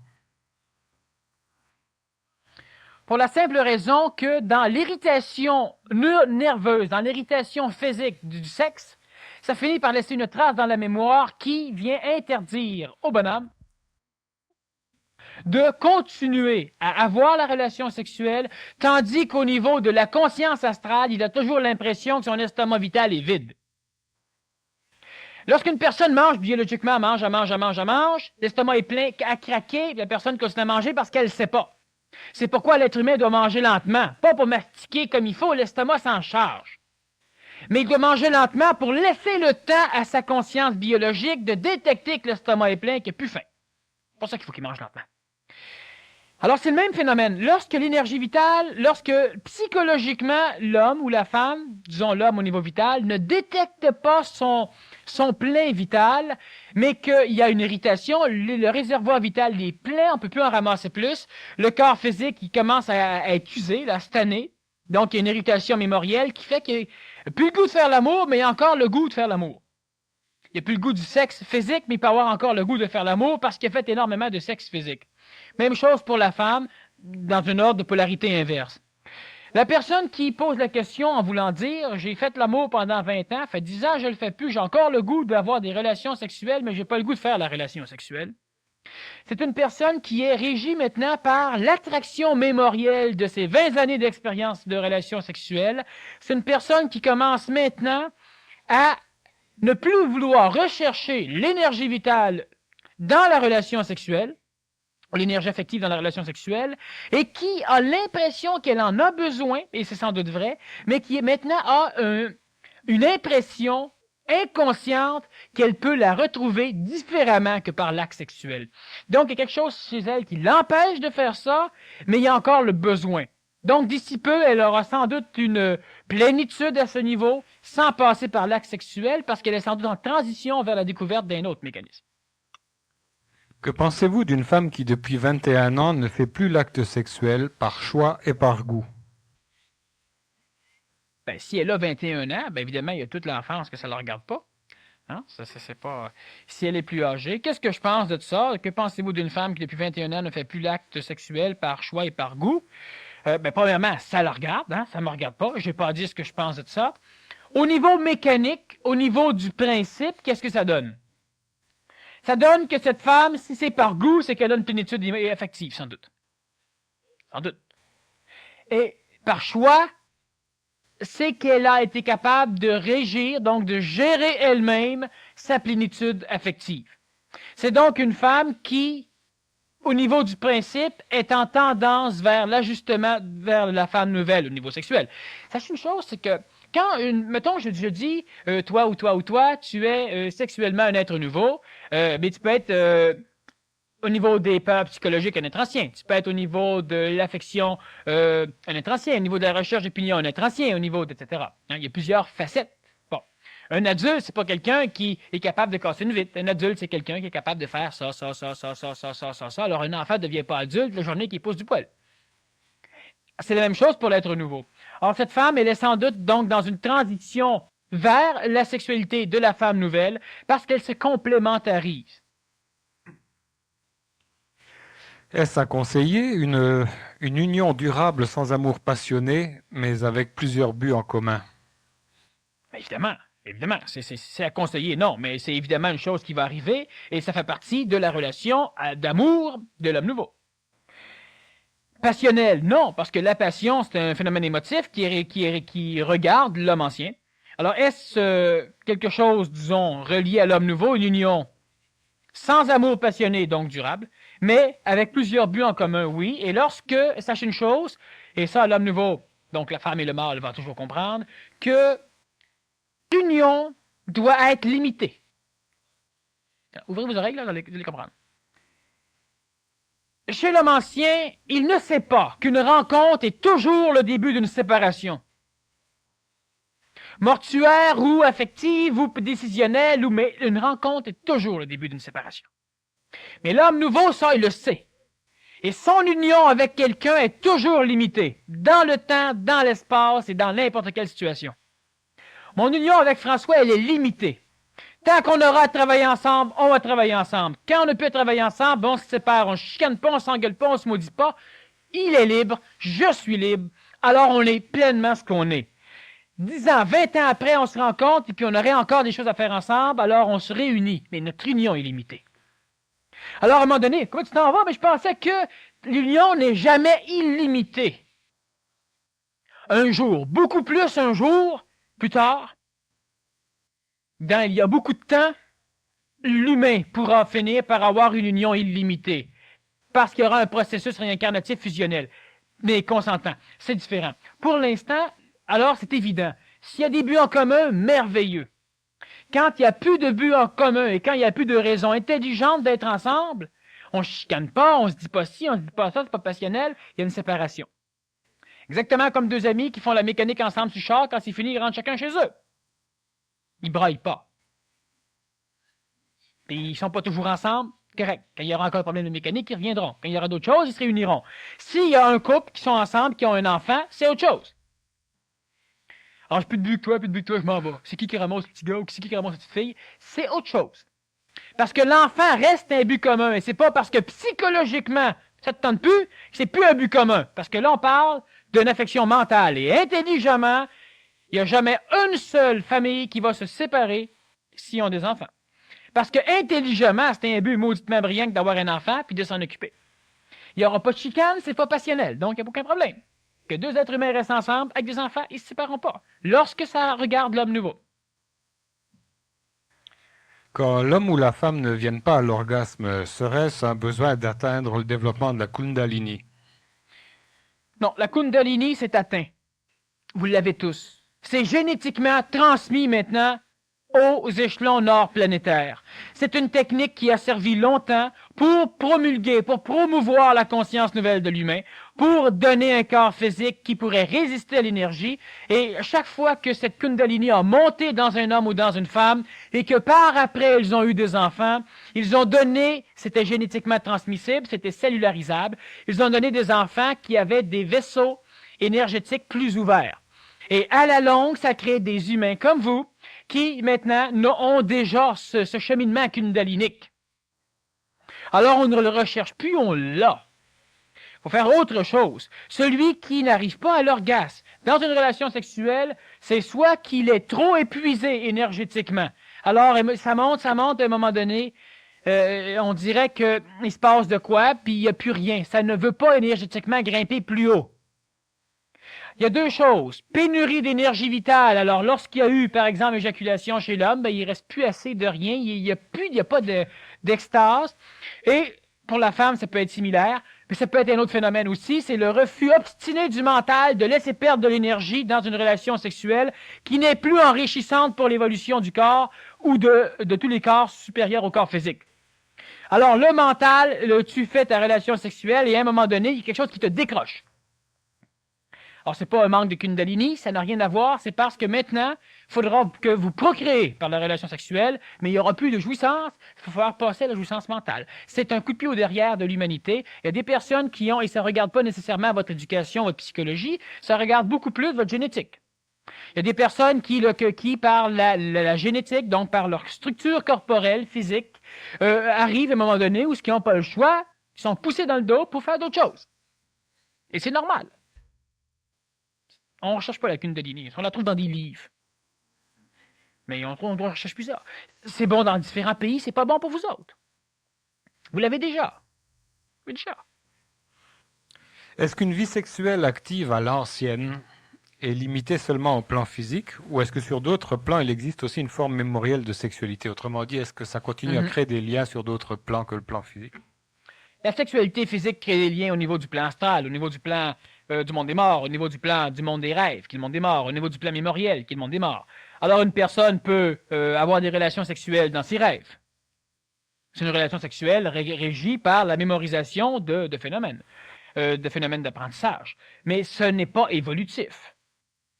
[SPEAKER 2] Pour la simple raison que dans l'irritation nerveuse, dans l'irritation physique du sexe, ça finit par laisser une trace dans la mémoire qui vient interdire au bonhomme de continuer à avoir la relation sexuelle, tandis qu'au niveau de la conscience astrale, il a toujours l'impression que son estomac vital est vide. Lorsqu'une personne mange, biologiquement, mange, l'estomac est plein à craquer, la personne continue à manger parce qu'elle ne sait pas. C'est pourquoi l'être humain doit manger lentement, pas pour mastiquer comme il faut, l'estomac s'en charge. Mais il doit manger lentement pour laisser le temps à sa conscience biologique de détecter que l'estomac est plein et qu'il n'a plus faim. C'est pour ça qu'il faut qu'il mange lentement. Alors, c'est le même phénomène. Lorsque l'énergie vitale, lorsque psychologiquement, l'homme ou la femme, disons l'homme au niveau vital, ne détecte pas son plein vital, mais qu'il y a une irritation, le réservoir vital est plein, on ne peut plus en ramasser plus, le corps physique, il commence à être usé, à se tanner, donc il y a une irritation mémorielle qui fait qu'il n'y a plus le goût de faire l'amour, mais il y a encore le goût de faire l'amour. Il n'y a plus le goût du sexe physique, mais il peut avoir encore le goût de faire l'amour parce qu'il a fait énormément de sexe physique. Même chose pour la femme, dans un ordre de polarité inverse. La personne qui pose la question en voulant dire « j'ai fait l'amour pendant 20 ans, fait 10 ans, je le fais plus, j'ai encore le goût d'avoir des relations sexuelles, mais j'ai pas le goût de faire la relation sexuelle », c'est une personne qui est régie maintenant par l'attraction mémorielle de ses 20 années d'expérience de relations sexuelles. C'est une personne qui commence maintenant à ne plus vouloir rechercher l'énergie vitale dans la relation sexuelle, l'énergie affective dans la relation sexuelle, et qui a l'impression qu'elle en a besoin, et c'est sans doute vrai, mais qui maintenant a une impression inconsciente qu'elle peut la retrouver différemment que par l'acte sexuel. Donc, il y a quelque chose chez elle qui l'empêche de faire ça, mais il y a encore le besoin. Donc, d'ici peu, elle aura sans doute une plénitude à ce niveau, sans passer par l'acte sexuel, parce qu'elle est sans doute en transition vers la découverte d'un autre mécanisme.
[SPEAKER 1] Que pensez-vous d'une femme qui, depuis 21 ans, ne fait plus l'acte sexuel par choix et par goût?
[SPEAKER 2] Ben, si elle a 21 ans, ben évidemment, il y a toute l'enfance que ça ne la regarde pas. Hein? C'est pas... Si elle est plus âgée, qu'est-ce que je pense de ça? Que pensez-vous d'une femme qui, depuis 21 ans, ne fait plus l'acte sexuel par choix et par goût? Ben, premièrement, ça la regarde, hein? Ça ne me regarde pas. Je n'ai pas dit ce que je pense de ça. Au niveau mécanique, au niveau du principe, qu'est-ce que ça donne? Ça donne que cette femme, si c'est par goût, c'est qu'elle a une plénitude affective, sans doute. Sans doute. Et par choix, c'est qu'elle a été capable de régir, donc de gérer elle-même sa plénitude affective. C'est donc une femme qui, au niveau du principe, est en tendance vers l'ajustement vers la femme nouvelle au niveau sexuel. Sachez une chose, c'est que quand, mettons, je dis, toi ou toi ou toi, tu es sexuellement un être nouveau, mais tu peux être au niveau des peurs psychologiques un être ancien. Tu peux être au niveau de l'affection un être ancien, au niveau de la recherche d'opinion un être ancien, au niveau de, etc. Hein, il y a plusieurs facettes. Bon. Un adulte, c'est pas quelqu'un qui est capable de casser une vitre. Un adulte, c'est quelqu'un qui est capable de faire ça. Alors un enfant ne devient pas adulte la journée qu'il pousse du poil. C'est la même chose pour l'être nouveau. Alors, cette femme, elle est sans doute donc dans une transition vers la sexualité de la femme nouvelle parce qu'elle se complémentarise.
[SPEAKER 1] Est-ce à conseiller une union durable sans amour passionné, mais avec plusieurs buts en commun?
[SPEAKER 2] Évidemment. C'est à conseiller, non, mais c'est évidemment une chose qui va arriver et ça fait partie de la relation d'amour de l'homme nouveau. Passionnel, non, parce que la passion, c'est un phénomène émotif qui regarde l'homme ancien. Alors, est-ce quelque chose, disons, relié à l'homme nouveau, une union sans amour passionné, donc durable? mais avec plusieurs buts en commun, oui. Et lorsque, sachez une chose, et ça, l'homme nouveau, donc la femme et le mâle vont toujours comprendre, que l'union doit être limitée. Ouvrez vos oreilles, là, vous allez comprendre. Chez l'homme ancien, il ne sait pas qu'une rencontre est toujours le début d'une séparation. Mortuaire ou affective ou décisionnelle, mais une rencontre est toujours le début d'une séparation. Mais l'homme nouveau, ça, il le sait. Et son union avec quelqu'un est toujours limitée, dans le temps, dans l'espace et dans n'importe quelle situation. Mon union avec François, elle est limitée. Tant qu'on aura à travailler ensemble, on va travailler ensemble. Quand on ne peut travailler ensemble, on se sépare, on ne chicane pas, on s'engueule pas, on se maudit pas. Il est libre, je suis libre, alors on est pleinement ce qu'on est. 10 ans, 20 ans après, on se rencontre et puis on aurait encore des choses à faire ensemble, alors on se réunit. Mais notre union est limitée. Alors, à un moment donné, comment tu t'en vas? Mais je pensais que l'union n'est jamais illimitée. Un jour, beaucoup plus un jour, plus tard, il y a beaucoup de temps, l'humain pourra finir par avoir une union illimitée. Parce qu'il y aura un processus réincarnatif fusionnel. Mais consentant, c'est différent. Pour l'instant, alors c'est évident. S'il y a des buts en commun, merveilleux. Quand il n'y a plus de buts en commun et quand il n'y a plus de raisons intelligentes d'être ensemble, on ne chicane pas, on se dit pas ci, on se dit pas ça, c'est pas passionnel, il y a une séparation. Exactement comme deux amis qui font la mécanique ensemble sur le char, quand c'est fini, ils rentrent chacun chez eux. Ils braillent pas. Puis ils sont pas toujours ensemble, correct. Quand il y aura encore un problème de mécanique, ils reviendront. Quand il y aura d'autres choses, ils se réuniront. S'il y a un couple qui sont ensemble, qui ont un enfant, c'est autre chose. Alors, j'ai plus de but que toi, je m'en vais. C'est qui ramasse le petit gars ou c'est qui ramasse la petite fille? C'est autre chose. Parce que l'enfant reste un but commun. Et c'est pas parce que psychologiquement, ça te tente plus, que c'est plus un but commun. Parce que là, on parle d'une affection mentale. Et intelligemment, il n'y a jamais une seule famille qui va se séparer s'ils ont des enfants. Parce que intelligemment, c'est un but mauditement brillant que d'avoir un enfant puis de s'en occuper. Il n'y aura pas de chicane, c'est pas passionnel. Donc, il n'y a aucun problème. Que deux êtres humains restent ensemble avec des enfants, ils ne se sépareront pas. Lorsque ça regarde l'homme nouveau.
[SPEAKER 1] Quand l'homme ou la femme ne viennent pas à l'orgasme, serait-ce un besoin d'atteindre le développement de la Kundalini?
[SPEAKER 2] Non, la Kundalini, c'est atteint. Vous l'avez tous. C'est génétiquement transmis maintenant aux échelons nord-planétaires. C'est une technique qui a servi longtemps pour promulguer, pour promouvoir la conscience nouvelle de l'humain, pour donner un corps physique qui pourrait résister à l'énergie. Et chaque fois que cette Kundalini a monté dans un homme ou dans une femme, et que par après ils ont eu des enfants, ils ont donné, c'était génétiquement transmissible, c'était cellularisable, ils ont donné des enfants qui avaient des vaisseaux énergétiques plus ouverts. Et à la longue, ça crée des humains comme vous, qui maintenant ont déjà ce cheminement kundalinique. Alors on ne le recherche plus, on l'a. Il faut faire autre chose. Celui qui n'arrive pas à l'orgasme dans une relation sexuelle, c'est soit qu'il est trop épuisé énergétiquement. Alors ça monte, à un moment donné, on dirait qu'il se passe de quoi, puis il n'y a plus rien. Ça ne veut pas énergétiquement grimper plus haut. Il y a deux choses. Pénurie d'énergie vitale. Alors, lorsqu'il y a eu, par exemple, éjaculation chez l'homme, il ne reste plus assez de rien. Il n'y a pas d'extase. Et pour la femme, ça peut être similaire. Mais ça peut être un autre phénomène aussi. C'est le refus obstiné du mental de laisser perdre de l'énergie dans une relation sexuelle qui n'est plus enrichissante pour l'évolution du corps ou de tous les corps supérieurs au corps physique. Alors, le mental, tu fais ta relation sexuelle et à un moment donné, il y a quelque chose qui te décroche. Alors, c'est pas un manque de Kundalini, ça n'a rien à voir, c'est parce que maintenant, il faudra que vous procréez par la relation sexuelle, mais il n'y aura plus de jouissance, il va falloir passer à la jouissance mentale. C'est un coup de pied au derrière de l'humanité. Il y a des personnes qui ont, et ça ne regarde pas nécessairement votre éducation, votre psychologie, ça regarde beaucoup plus votre génétique. Il y a des personnes qui par la génétique, donc par leur structure corporelle, physique, arrivent à un moment donné où ils n'ont pas le choix, ils sont poussés dans le dos pour faire d'autres choses. Et c'est normal. On ne recherche pas la Kundalini, on la trouve dans des livres. Mais on ne recherche plus ça. C'est bon dans différents pays, c'est pas bon pour vous autres. Vous l'avez déjà. Oui, déjà.
[SPEAKER 1] Est-ce qu'une vie sexuelle active à l'ancienne est limitée seulement au plan physique, ou est-ce que sur d'autres plans, il existe aussi une forme mémorielle de sexualité? Autrement dit, est-ce que ça continue à créer des liens sur d'autres plans que le plan physique?
[SPEAKER 2] La sexualité physique crée des liens au niveau du plan astral, au niveau du plan du monde des morts, au niveau du plan du monde des rêves, qui est le monde des morts, au niveau du plan mémoriel, qui est le monde des morts. Alors, une personne peut avoir des relations sexuelles dans ses rêves. C'est une relation sexuelle régie par la mémorisation de phénomènes d'apprentissage. Mais ce n'est pas évolutif.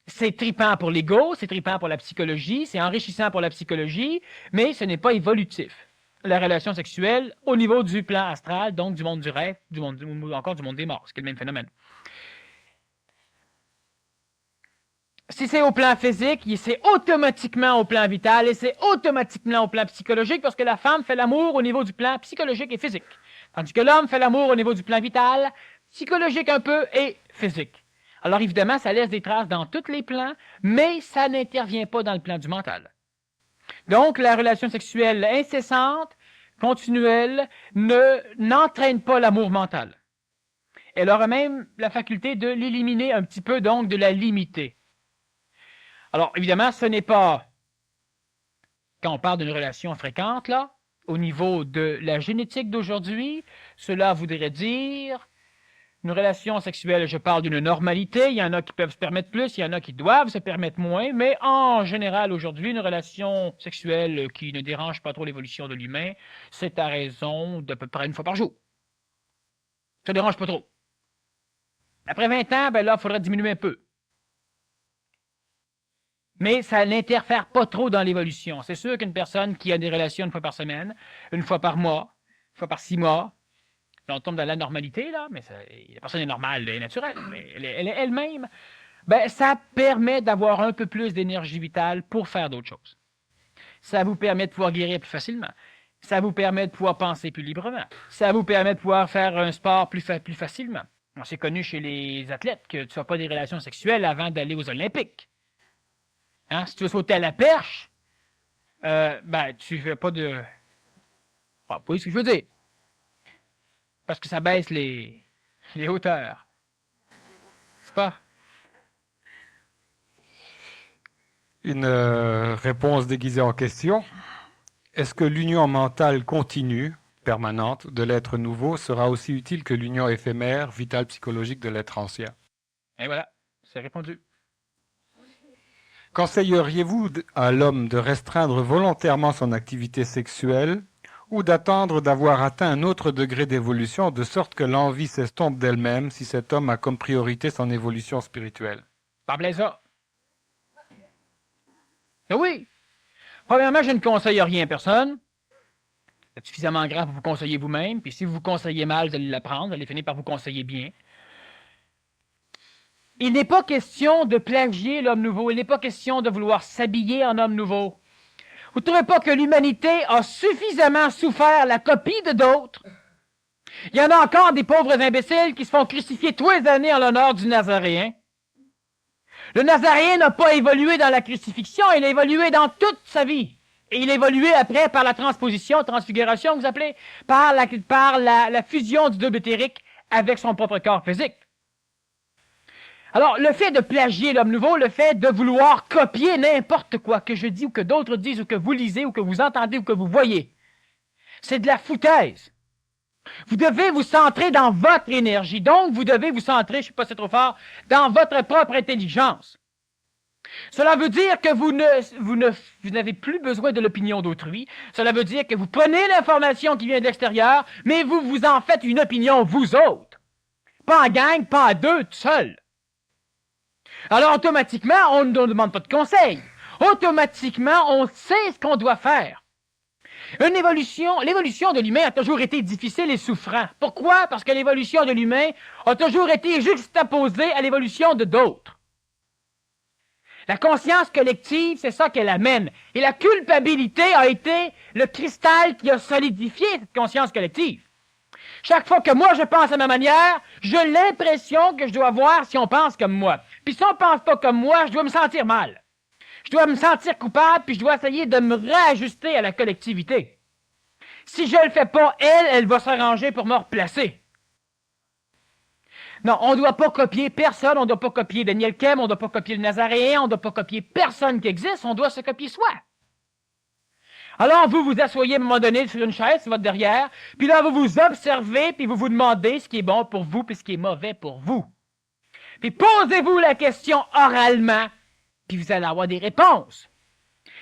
[SPEAKER 2] C'est tripant pour l'ego, c'est tripant pour la psychologie, c'est enrichissant pour la psychologie, mais ce n'est pas évolutif. La relation sexuelle au niveau du plan astral, donc du monde du rêve, ou encore du monde des morts, ce qui est le même phénomène. Si c'est au plan physique, c'est automatiquement au plan vital et c'est automatiquement au plan psychologique parce que la femme fait l'amour au niveau du plan psychologique et physique. Tandis que l'homme fait l'amour au niveau du plan vital, psychologique un peu et physique. Alors évidemment, ça laisse des traces dans tous les plans, mais ça n'intervient pas dans le plan du mental. Donc, la relation sexuelle incessante, continuelle, n'entraîne pas l'amour mental. Elle aura même la faculté de l'éliminer un petit peu, donc de la limiter. Alors, évidemment, ce n'est pas, quand on parle d'une relation fréquente, là, au niveau de la génétique d'aujourd'hui, cela voudrait dire une relation sexuelle, je parle d'une normalité, il y en a qui peuvent se permettre plus, il y en a qui doivent se permettre moins, mais en général, aujourd'hui, une relation sexuelle qui ne dérange pas trop l'évolution de l'humain, c'est à raison d'à peu près une fois par jour. Ça ne dérange pas trop. Après 20 ans, ben là, il faudrait diminuer un peu. Mais ça n'interfère pas trop dans l'évolution. C'est sûr qu'une personne qui a des relations une fois par semaine, une fois par mois, une fois par 6 mois, là, on tombe dans la normalité, là, mais la personne est normale et naturelle, mais elle est elle-même, ben, ça permet d'avoir un peu plus d'énergie vitale pour faire d'autres choses. Ça vous permet de pouvoir guérir plus facilement. Ça vous permet de pouvoir penser plus librement. Ça vous permet de pouvoir faire un sport plus facilement. C'est connu chez les athlètes que tu n'as pas des relations sexuelles avant d'aller aux Olympiques. Hein? Si tu veux sauter à la perche, ben, tu fais pas de... Ah, vous voyez ce que je veux dire? Parce que ça baisse les hauteurs. C'est pas?
[SPEAKER 1] Une réponse déguisée en question. Est-ce que l'union mentale continue, permanente, de l'être nouveau sera aussi utile que l'union éphémère, vitale, psychologique de l'être ancien?
[SPEAKER 2] Et voilà, c'est répondu.
[SPEAKER 1] Conseilleriez-vous à l'homme de restreindre volontairement son activité sexuelle ou d'attendre d'avoir atteint un autre degré d'évolution de sorte que l'envie s'estompe d'elle-même si cet homme a comme priorité son évolution spirituelle?
[SPEAKER 2] Pas plaisant. Oui. Premièrement, je ne conseille rien à personne. C'est suffisamment grand pour vous conseiller vous-même. Puis si vous vous conseillez mal, vous allez l'apprendre. Vous allez finir par vous conseiller bien. Il n'est pas question de plagier l'homme nouveau. Il n'est pas question de vouloir s'habiller en homme nouveau. Vous ne trouvez pas que l'humanité a suffisamment souffert la copie de d'autres? Il y en a encore des pauvres imbéciles qui se font crucifier tous les années en l'honneur du Nazaréen. Le Nazaréen n'a pas évolué dans la crucifixion, il a évolué dans toute sa vie. Et il a évolué après par la transfiguration, vous appelez, par la fusion du double éthérique avec son propre corps physique. Alors, le fait de plagier l'homme nouveau, le fait de vouloir copier n'importe quoi que je dis ou que d'autres disent ou que vous lisez ou que vous entendez ou que vous voyez, c'est de la foutaise. Vous devez vous centrer dans votre énergie. Donc, vous devez vous centrer, je ne sais pas si c'est trop fort, dans votre propre intelligence. Cela veut dire que vous n'avez plus besoin de l'opinion d'autrui. Cela veut dire que vous prenez l'information qui vient de l'extérieur, mais vous en faites une opinion vous autres. Pas en gang, pas à deux, tout seul. Alors, automatiquement, on ne demande pas de conseil. Automatiquement, on sait ce qu'on doit faire. L'évolution de l'humain a toujours été difficile et souffrant. Pourquoi? Parce que l'évolution de l'humain a toujours été juxtaposée à l'évolution de d'autres. La conscience collective, c'est ça qu'elle amène. Et la culpabilité a été le cristal qui a solidifié cette conscience collective. Chaque fois que moi je pense à ma manière, j'ai l'impression que je dois voir si on pense comme moi. Puis si on pense pas comme moi, je dois me sentir mal. Je dois me sentir coupable, puis je dois essayer de me réajuster à la collectivité. Si je le fais pas, elle va s'arranger pour me replacer. Non, on ne doit pas copier personne, on ne doit pas copier Daniel Kem, on ne doit pas copier le Nazaréen, on ne doit pas copier personne qui existe, on doit se copier soi. Alors, vous vous asseyez à un moment donné sur une chaise, sur votre derrière, puis là, vous vous observez, puis vous vous demandez ce qui est bon pour vous, puis ce qui est mauvais pour vous. Puis posez-vous la question oralement, puis vous allez avoir des réponses.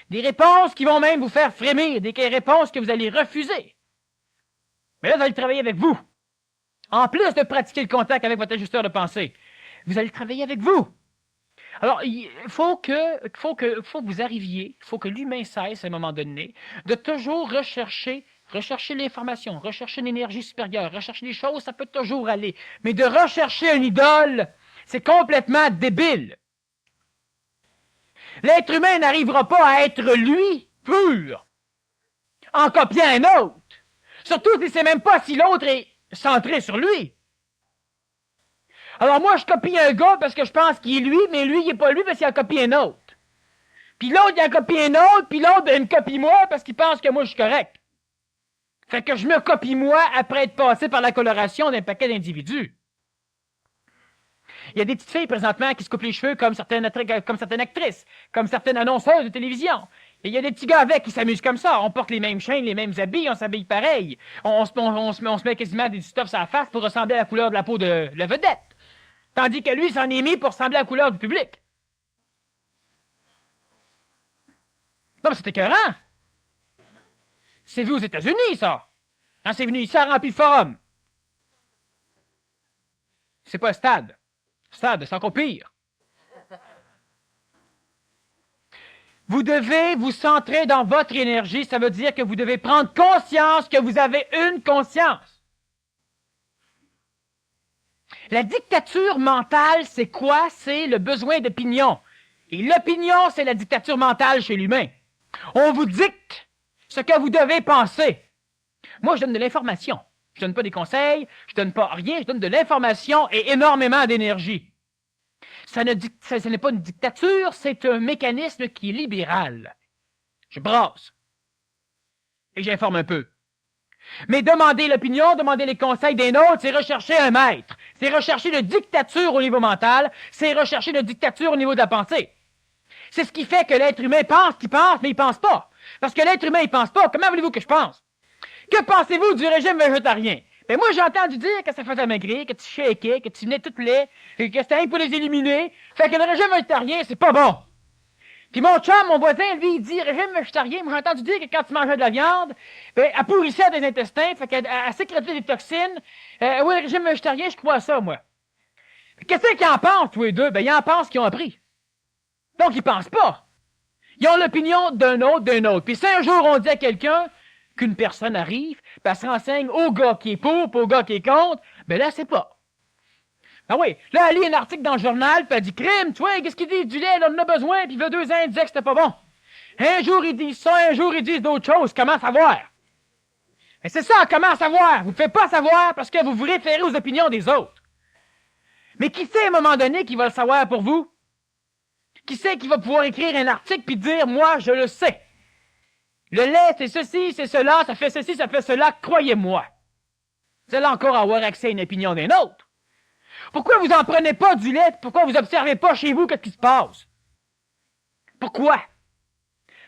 [SPEAKER 2] Des réponses qui vont même vous faire frémir, des réponses que vous allez refuser. Mais là, vous allez travailler avec vous. En plus de pratiquer le contact avec votre ajusteur de pensée, vous allez travailler avec vous. Alors, il faut que vous arriviez, il faut que l'humain cesse à un moment donné de toujours rechercher l'information, rechercher une énergie supérieure, rechercher des choses, ça peut toujours aller. Mais de rechercher une idole, c'est complètement débile. L'être humain n'arrivera pas à être lui, pur, en copiant un autre. Surtout si c'est même pas si l'autre est centré sur lui. Alors moi, je copie un gars parce que je pense qu'il est lui, mais lui, il n'est pas lui parce qu'il a copié un autre. Puis l'autre, il a copié un autre, puis l'autre, il me copie moi parce qu'il pense que moi, je suis correct. Fait que je me copie moi après être passé par la coloration d'un paquet d'individus. Il y a des petites filles présentement qui se coupent les cheveux comme certaines actrices, comme certaines annonceuses de télévision. Et il y a des petits gars avec qui s'amusent comme ça. On porte les mêmes chaînes, les mêmes habits, on s'habille pareil. On se met quasiment des stuffs sur la face pour ressembler à la couleur de la peau de la vedette. Tandis que lui, s'en est mis pour ressembler à la couleur du public. Non, mais c'est écœurant. C'est vu aux États-Unis, ça. Quand c'est venu ici, ça a rempli le forum. C'est pas un stade. Stade, c'est encore pire. Vous devez vous centrer dans votre énergie. Ça veut dire que vous devez prendre conscience que vous avez une conscience. La dictature mentale, c'est quoi? C'est le besoin d'opinion. Et l'opinion, c'est la dictature mentale chez l'humain. On vous dicte ce que vous devez penser. Moi, je donne de l'information. Je donne pas des conseils, je donne pas rien, je donne de l'information et énormément d'énergie. Ce n'est pas une dictature, c'est un mécanisme qui est libéral. Je brasse. Et j'informe un peu. Mais demander l'opinion, demander les conseils des nôtres, c'est rechercher un maître. C'est rechercher une dictature au niveau mental, c'est rechercher une dictature au niveau de la pensée. C'est ce qui fait que l'être humain pense qu'il pense, mais il pense pas. Parce que l'être humain, il pense pas. Comment voulez-vous que je pense? Que pensez-vous du régime végétarien? Ben moi, j'ai entendu dire que ça faisait maigrir, que tu shakais, que tu venais tout laid, et que c'était rien pour les éliminer. Fait que le régime végétarien, c'est pas bon. Puis mon chum, mon voisin, lui, il dit, régime végétarien, moi j'ai entendu dire que quand tu mangeais de la viande, ben, elle pourrissait des intestins, fait qu'elle sécrétait des toxines. Oui, le régime végétarien, je crois à ça, moi. Qu'est-ce qu'ils en pensent, tous les deux? Ben, ils en pensent qu'ils ont appris. Donc, ils pensent pas. Ils ont l'opinion d'un autre. Puis si un jour on dit à quelqu'un qu'une personne arrive, puis elle se renseigne au gars qui est pour, puis au gars qui est contre, ben là, c'est pas. Ah oui, là, elle lit un article dans le journal, puis elle dit, crime, tu vois, qu'est-ce qu'ils disent du lait, elle en a besoin, puis il y a 2 ans, il disait que c'était pas bon. Un jour, ils disent ça, un jour, ils disent d'autres choses, comment savoir? Et c'est ça, comment savoir? Vous ne pouvez pas savoir parce que vous vous référez aux opinions des autres. Mais qui sait, à un moment donné, qui va le savoir pour vous? Qui sait qui va pouvoir écrire un article puis dire, moi, je le sais. Le lait, c'est ceci, c'est cela, ça fait ceci, ça fait cela, croyez-moi. Vous allez encore avoir accès à une opinion d'un autre. Pourquoi vous n'en prenez pas du lait? Pourquoi vous n'observez pas chez vous qu'est-ce qui se passe? Pourquoi?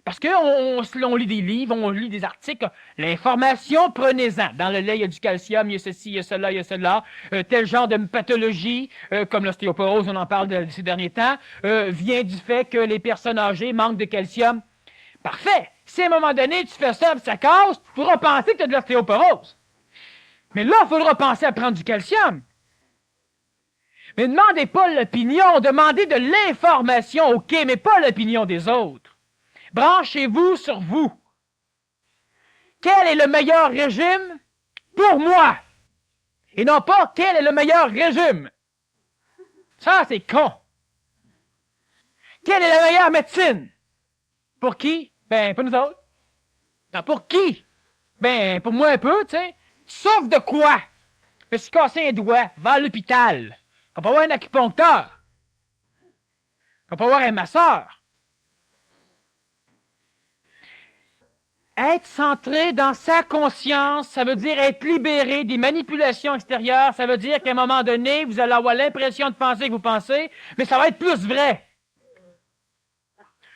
[SPEAKER 2] Parce qu'on lit des livres, on lit des articles. L'information, prenez-en. Dans le lait, il y a du calcium, il y a ceci, il y a cela, il y a cela. Tel genre de pathologie, comme l'ostéoporose, on en parle ces derniers temps, vient du fait que les personnes âgées manquent de calcium. Parfait. Si à un moment donné, tu fais ça, ça casse, tu pourras penser que tu as de l'ostéoporose. Mais là, il faudra penser à prendre du calcium. Mais ne demandez pas l'opinion, demandez de l'information, ok, mais pas l'opinion des autres. Branchez-vous sur vous. Quel est le meilleur régime pour moi? Et non pas quel est le meilleur régime. Ça, c'est con. Quelle est la meilleure médecine? Pour qui? Ben, pour nous autres. Non, pour qui? Ben, pour moi un peu, tu sais. Sauf de quoi? Je me suis cassé un doigt, va à l'hôpital. On peut avoir un acupuncteur. On peut avoir un masseur. Être centré dans sa conscience, ça veut dire être libéré des manipulations extérieures. Ça veut dire qu'à un moment donné, vous allez avoir l'impression de penser que vous pensez, mais ça va être plus vrai.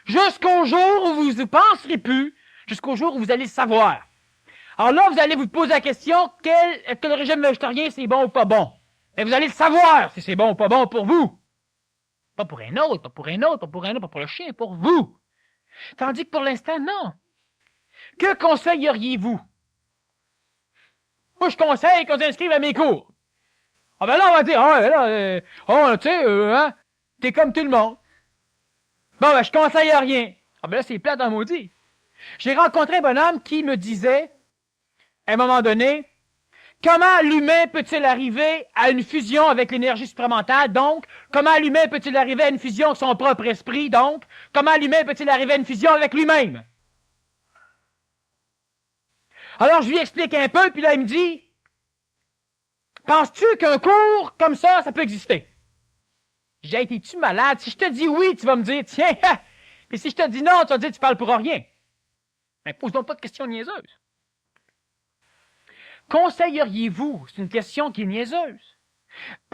[SPEAKER 2] Jusqu'au jour où vous ne penserez plus, jusqu'au jour où vous allez le savoir. Alors là, vous allez vous poser la question, est-ce que le régime végétarien, c'est bon ou pas bon? Et vous allez le savoir si c'est bon ou pas bon pour vous. Pas pour un autre, pas pour un autre, pas pour un autre, pas pour le chien, pour vous. Tandis que pour l'instant, non. Que conseilleriez-vous? Moi, je conseille qu'on s'inscrive à mes cours. Ah ben là, on va dire, tu sais, hein, t'es comme tout le monde. Bon, ben, je conseille rien. Ah ben là, c'est plate en maudit. J'ai rencontré un bonhomme qui me disait, à un moment donné, comment l'humain peut-il arriver à une fusion avec l'énergie supramentale? Donc, comment l'humain peut-il arriver à une fusion avec son propre esprit? Donc, comment l'humain peut-il arriver à une fusion avec lui-même? Alors, je lui explique un peu, puis là, il me dit, penses-tu qu'un cours comme ça peut exister? J'ai été tu malade? Si je te dis oui, tu vas me dire, tiens, puis si je te dis non, tu vas me dire, tu parles pour rien. Mais pose donc pas de questions niaiseuses. Conseilleriez-vous? C'est une question qui est niaiseuse.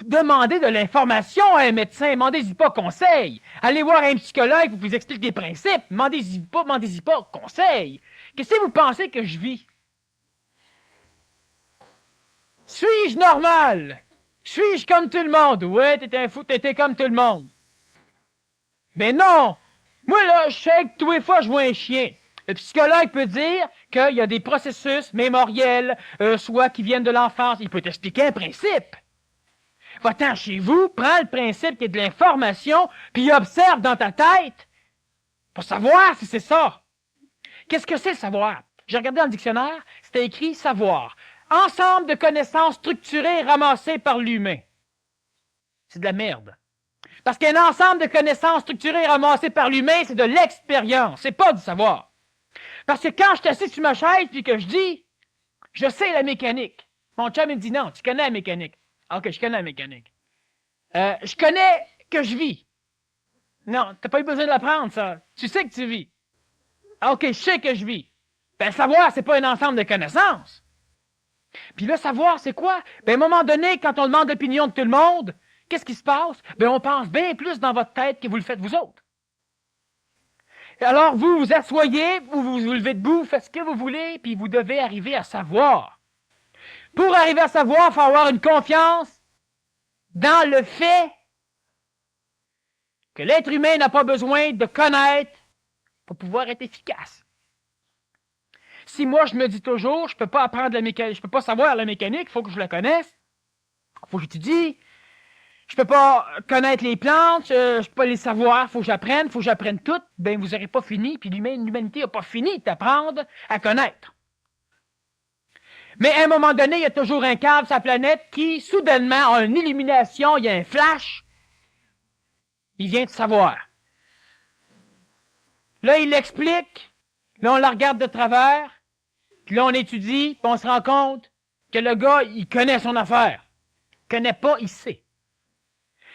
[SPEAKER 2] Demandez de l'information à un médecin, demandez-y pas conseil. Allez voir un psychologue, vous explique des principes, demandez-y pas conseil. Qu'est-ce que vous pensez que je vis? Suis-je normal? Suis-je comme tout le monde? Ouais, t'es un fou, t'étais comme tout le monde. Mais non! Moi, là, je sais que tous les fois, je vois un chien. Le psychologue peut dire qu'il y a des processus mémoriels, soit qui viennent de l'enfance. Il peut t'expliquer un principe. Va-t'en chez vous, prends le principe qui est de l'information, puis observe dans ta tête pour savoir si c'est ça. Qu'est-ce que c'est le savoir? J'ai regardé dans le dictionnaire, c'était écrit savoir. Ensemble de connaissances structurées et ramassées par l'humain. C'est de la merde. Parce qu'un ensemble de connaissances structurées et ramassées par l'humain, c'est de l'expérience, c'est pas du savoir. Parce que quand je suis assis sur ma chaise puis que je dis, je sais la mécanique, mon chum il me dit non, tu connais la mécanique. Ok, je connais la mécanique. Je connais que je vis. Non, t'as pas eu besoin de l'apprendre, ça. Tu sais que tu vis. Ok, je sais que je vis. Ben, savoir, c'est pas un ensemble de connaissances. Puis là, savoir, c'est quoi? Ben, à un moment donné, quand on demande l'opinion de tout le monde, qu'est-ce qui se passe? Ben, on pense bien plus dans votre tête que vous le faites vous autres. Alors, vous vous asseyez, vous levez debout, vous faites ce que vous voulez, puis vous devez arriver à savoir. Pour arriver à savoir, il faut avoir une confiance dans le fait que l'être humain n'a pas besoin de connaître pour pouvoir être efficace. Si moi, je me dis toujours, je peux pas apprendre la mécanique, je peux pas savoir la mécanique, il faut que je la connaisse, il faut que j'étudie, je peux pas connaître les plantes, je peux pas les savoir, il faut que j'apprenne tout, ben vous n'aurez pas fini, puis l'humanité n'a pas fini d'apprendre à connaître. Mais à un moment donné, il y a toujours un câble sur la planète qui, soudainement, a une illumination, il y a un flash, il vient de savoir. Là, il l'explique, là, on la regarde de travers, puis là, on étudie, puis on se rend compte que le gars, il connaît son affaire. Il connaît pas, il sait.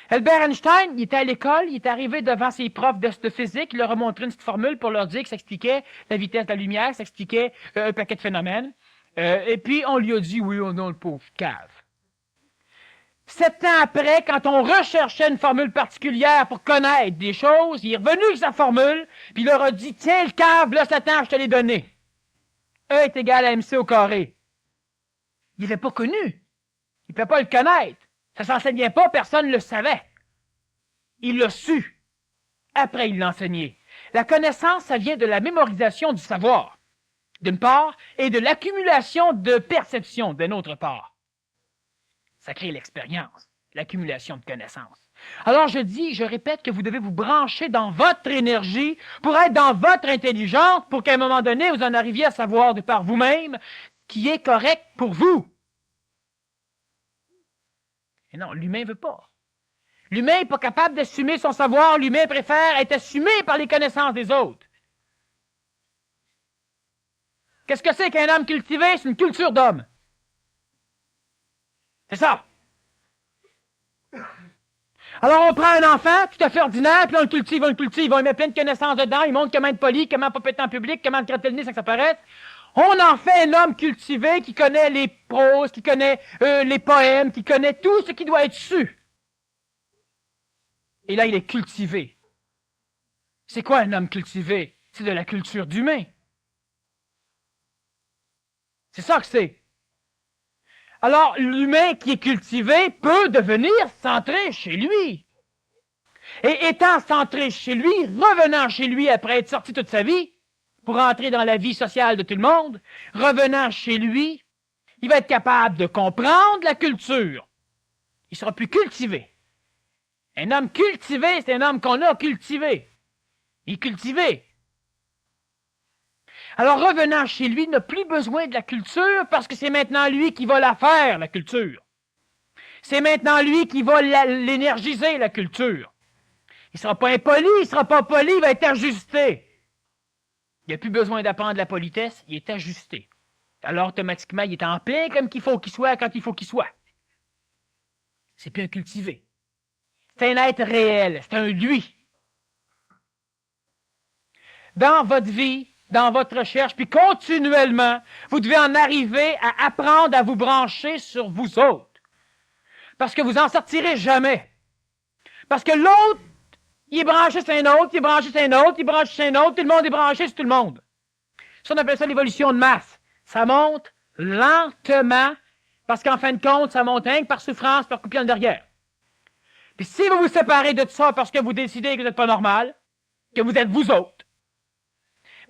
[SPEAKER 2] Albert Einstein, il était à l'école, il est arrivé devant ses profs de physique, il leur a montré une petite formule pour leur dire que ça expliquait la vitesse de la lumière, ça expliquait un paquet de phénomènes. Et puis, on lui a dit, oui, oh non, le pauvre cave. 7 ans après, quand on recherchait une formule particulière pour connaître des choses, il est revenu avec sa formule, puis il leur a dit, tiens, le cave, là, 7 ans, je te l'ai donné. E est égal à MC au carré. Il l'avait pas connu. Il ne pouvait pas le connaître. Ça ne s'enseignait pas, personne ne le savait. Il l'a su. Après, il l'a enseigné. La connaissance, ça vient de la mémorisation du savoir, d'une part, et de l'accumulation de perceptions, d'une autre part. Ça crée l'expérience, l'accumulation de connaissances. Alors je répète que vous devez vous brancher dans votre énergie pour être dans votre intelligence, pour qu'à un moment donné, vous en arriviez à savoir de par vous-même qui est correct pour vous. Et non, l'humain ne veut pas. L'humain n'est pas capable d'assumer son savoir, l'humain préfère être assumé par les connaissances des autres. Qu'est-ce que c'est qu'un homme cultivé? C'est une culture d'homme. C'est ça. Alors on prend un enfant tout à fait ordinaire, puis on le cultive, on lui met plein de connaissances dedans, il montre comment être poli, comment pas péter en public, comment te gratter le nez sans que ça paraisse. On en fait un homme cultivé qui connaît les proses, qui connaît les poèmes, qui connaît tout ce qui doit être su. Et là, il est cultivé. C'est quoi un homme cultivé? C'est de la culture d'humain. C'est ça que c'est. Alors, l'humain qui est cultivé peut devenir centré chez lui. Et étant centré chez lui, revenant chez lui après être sorti toute sa vie, pour entrer dans la vie sociale de tout le monde, revenant chez lui, il va être capable de comprendre la culture. Il sera plus cultivé. Un homme cultivé, c'est un homme qu'on a cultivé. Il est cultivé. Alors, revenant chez lui, il n'a plus besoin de la culture parce que c'est maintenant lui qui va la faire, la culture. C'est maintenant lui qui va l'énergiser, la culture. Il ne sera pas impoli, il ne sera pas poli, il va être ajusté. Il n'a plus besoin d'apprendre la politesse, il est ajusté. Alors, automatiquement, il est en plein comme qu'il faut qu'il soit quand il faut qu'il soit. C'est plus un cultivé. C'est un être réel, c'est un lui. Dans votre vie, dans votre recherche, puis continuellement, vous devez en arriver à apprendre à vous brancher sur vous autres. Parce que vous n'en sortirez jamais. Parce que l'autre, il est branché sur un autre, il est branché sur un autre, il est branché sur un autre, tout le monde est branché sur tout le monde. Ça, on appelle ça l'évolution de masse. Ça monte lentement, parce qu'en fin de compte, ça monte rien que par souffrance, par coupure derrière. Puis si vous vous séparez de ça parce que vous décidez que vous n'êtes pas normal, que vous êtes vous autres,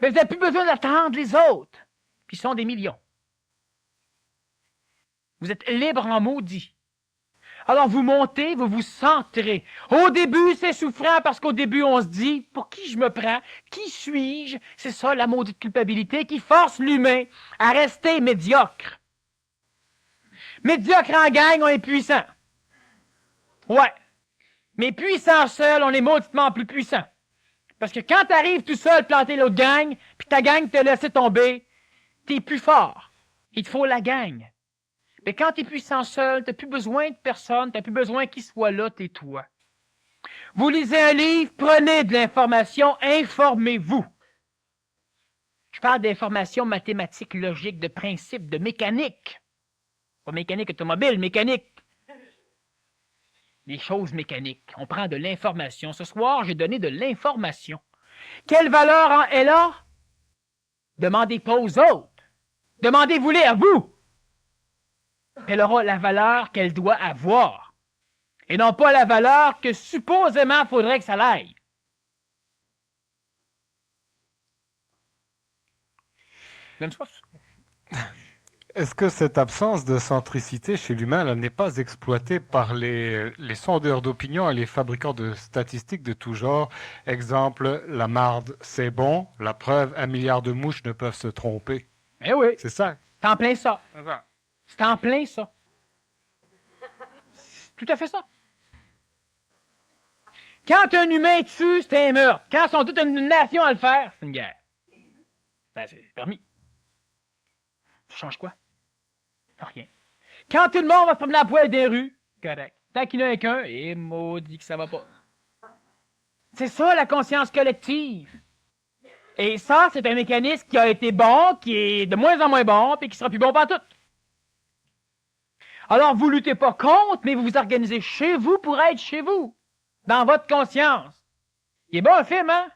[SPEAKER 2] mais vous n'avez plus besoin d'attendre les autres. Puis ils sont des millions. Vous êtes libre en maudit. Alors vous montez, vous vous centrez. Au début, c'est souffrant parce qu'au début, on se dit, pour qui je me prends? Qui suis-je? C'est ça la maudite culpabilité qui force l'humain à rester médiocre. Médiocre en gang, on est puissant. Ouais. Mais puissant seul, on est mauditement plus puissant. Parce que quand tu arrives tout seul planter l'autre gang, puis ta gang te laisse tomber, t'es plus fort. Il te faut la gang. Mais quand tu es puissant seul, tu n'as plus besoin de personne, tu n'as plus besoin qu'il soit là, t'es toi. Vous lisez un livre, prenez de l'information, informez-vous. Je parle d'information mathématique, logique, de principe, de mécanique. Pas mécanique automobile, mécanique. Les choses mécaniques. On prend de l'information. Ce soir, j'ai donné de l'information. Quelle valeur elle a? Demandez pas aux autres. Demandez-vous-les à vous. Elle aura la valeur qu'elle doit avoir. Et non pas la valeur que supposément il faudrait que ça l'aille. Même chose.
[SPEAKER 1] Est-ce que cette absence de centricité chez l'humain là, n'est pas exploitée par les sondeurs d'opinion et les fabricants de statistiques de tout genre? Exemple, la marde, c'est bon. La preuve, 1 milliard de mouches ne peuvent se tromper.
[SPEAKER 2] Eh oui.
[SPEAKER 1] C'est ça.
[SPEAKER 2] C'est en plein ça. C'est en plein ça. Tout à fait ça. Quand un humain tue, c'est un meurtre. Quand ils sont toute une nation à le faire, c'est une guerre. Ben, c'est permis. Ça change quoi? Rien. Quand tout le monde va se promener à poil des rues, correct. Tant qu'il n'y en a qu'un, et maudit que ça va pas. C'est ça la conscience collective. Et ça, c'est un mécanisme qui a été bon, qui est de moins en moins bon, puis qui sera plus bon partout. Alors, vous luttez pas contre, mais vous vous organisez chez vous pour être chez vous, dans votre conscience. Il est bon un film, hein?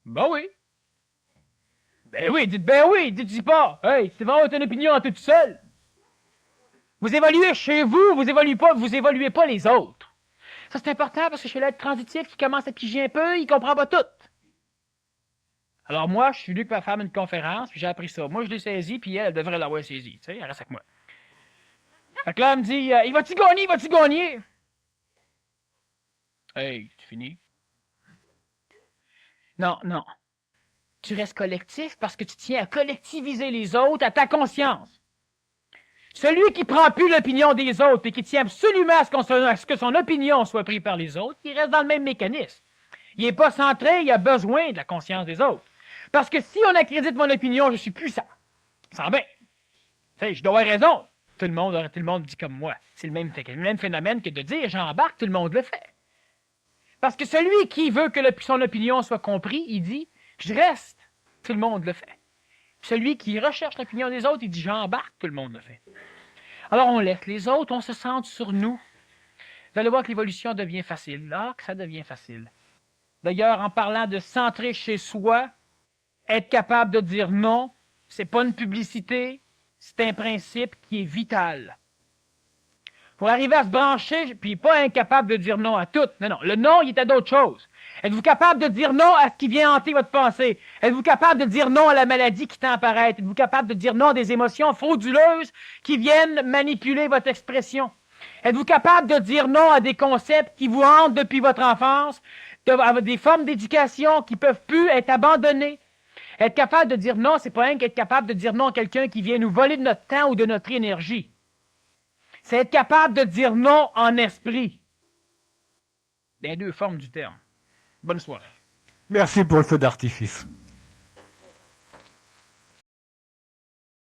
[SPEAKER 2] Ben oui. Ben oui, dites pas. Hey, c'est vraiment une opinion en toute seule. Vous évoluez chez vous, vous évoluez pas les autres. Ça, c'est important parce que chez l'être transitif qui commence à piger un peu, il comprend pas tout. Alors moi, je suis venu pour faire une conférence, puis j'ai appris ça. Moi, je l'ai saisi, puis elle devrait l'avoir saisi. Tu sais, elle reste avec moi. Fait que là, elle me dit, il va-tu gagner? Hey, tu finis? Non. Tu restes collectif parce que tu tiens à collectiviser les autres à ta conscience. Celui qui prend plus l'opinion des autres et qui tient absolument à ce que son opinion soit prise par les autres, il reste dans le même mécanisme. Il n'est pas centré, il a besoin de la conscience des autres. Parce que si on accrédite mon opinion, je suis puissant. Ça sent bien. Tu sais, je dois avoir raison. Tout le monde dit comme moi. C'est le même phénomène que de dire j'embarque, tout le monde le fait. Parce que celui qui veut que son opinion soit comprise, il dit je reste, tout le monde le fait. Celui qui recherche l'opinion des autres, il dit j'embarque, tout le monde le fait. Alors on laisse les autres, on se centre sur nous. Vous allez voir que l'évolution devient facile. Là, que ça devient facile. D'ailleurs, en parlant de centrer chez soi, être capable de dire non, c'est pas une publicité, c'est un principe qui est vital. Pour arriver à se brancher, puis pas incapable de dire non à tout. Non, non, le non, il est à d'autres choses. Êtes-vous capable de dire non à ce qui vient hanter votre pensée? Êtes-vous capable de dire non à la maladie qui tend à apparaître? Êtes-vous capable de dire non à des émotions frauduleuses qui viennent manipuler votre expression? Êtes-vous capable de dire non à des concepts qui vous hantent depuis votre enfance, à des formes d'éducation qui peuvent plus être abandonnées? Être capable de dire non, c'est pas rien qu'être capable de dire non à quelqu'un qui vient nous voler de notre temps ou de notre énergie. C'est être capable de dire non en esprit. Les deux formes du terme. Bonne soirée.
[SPEAKER 1] Merci pour le feu d'artifice.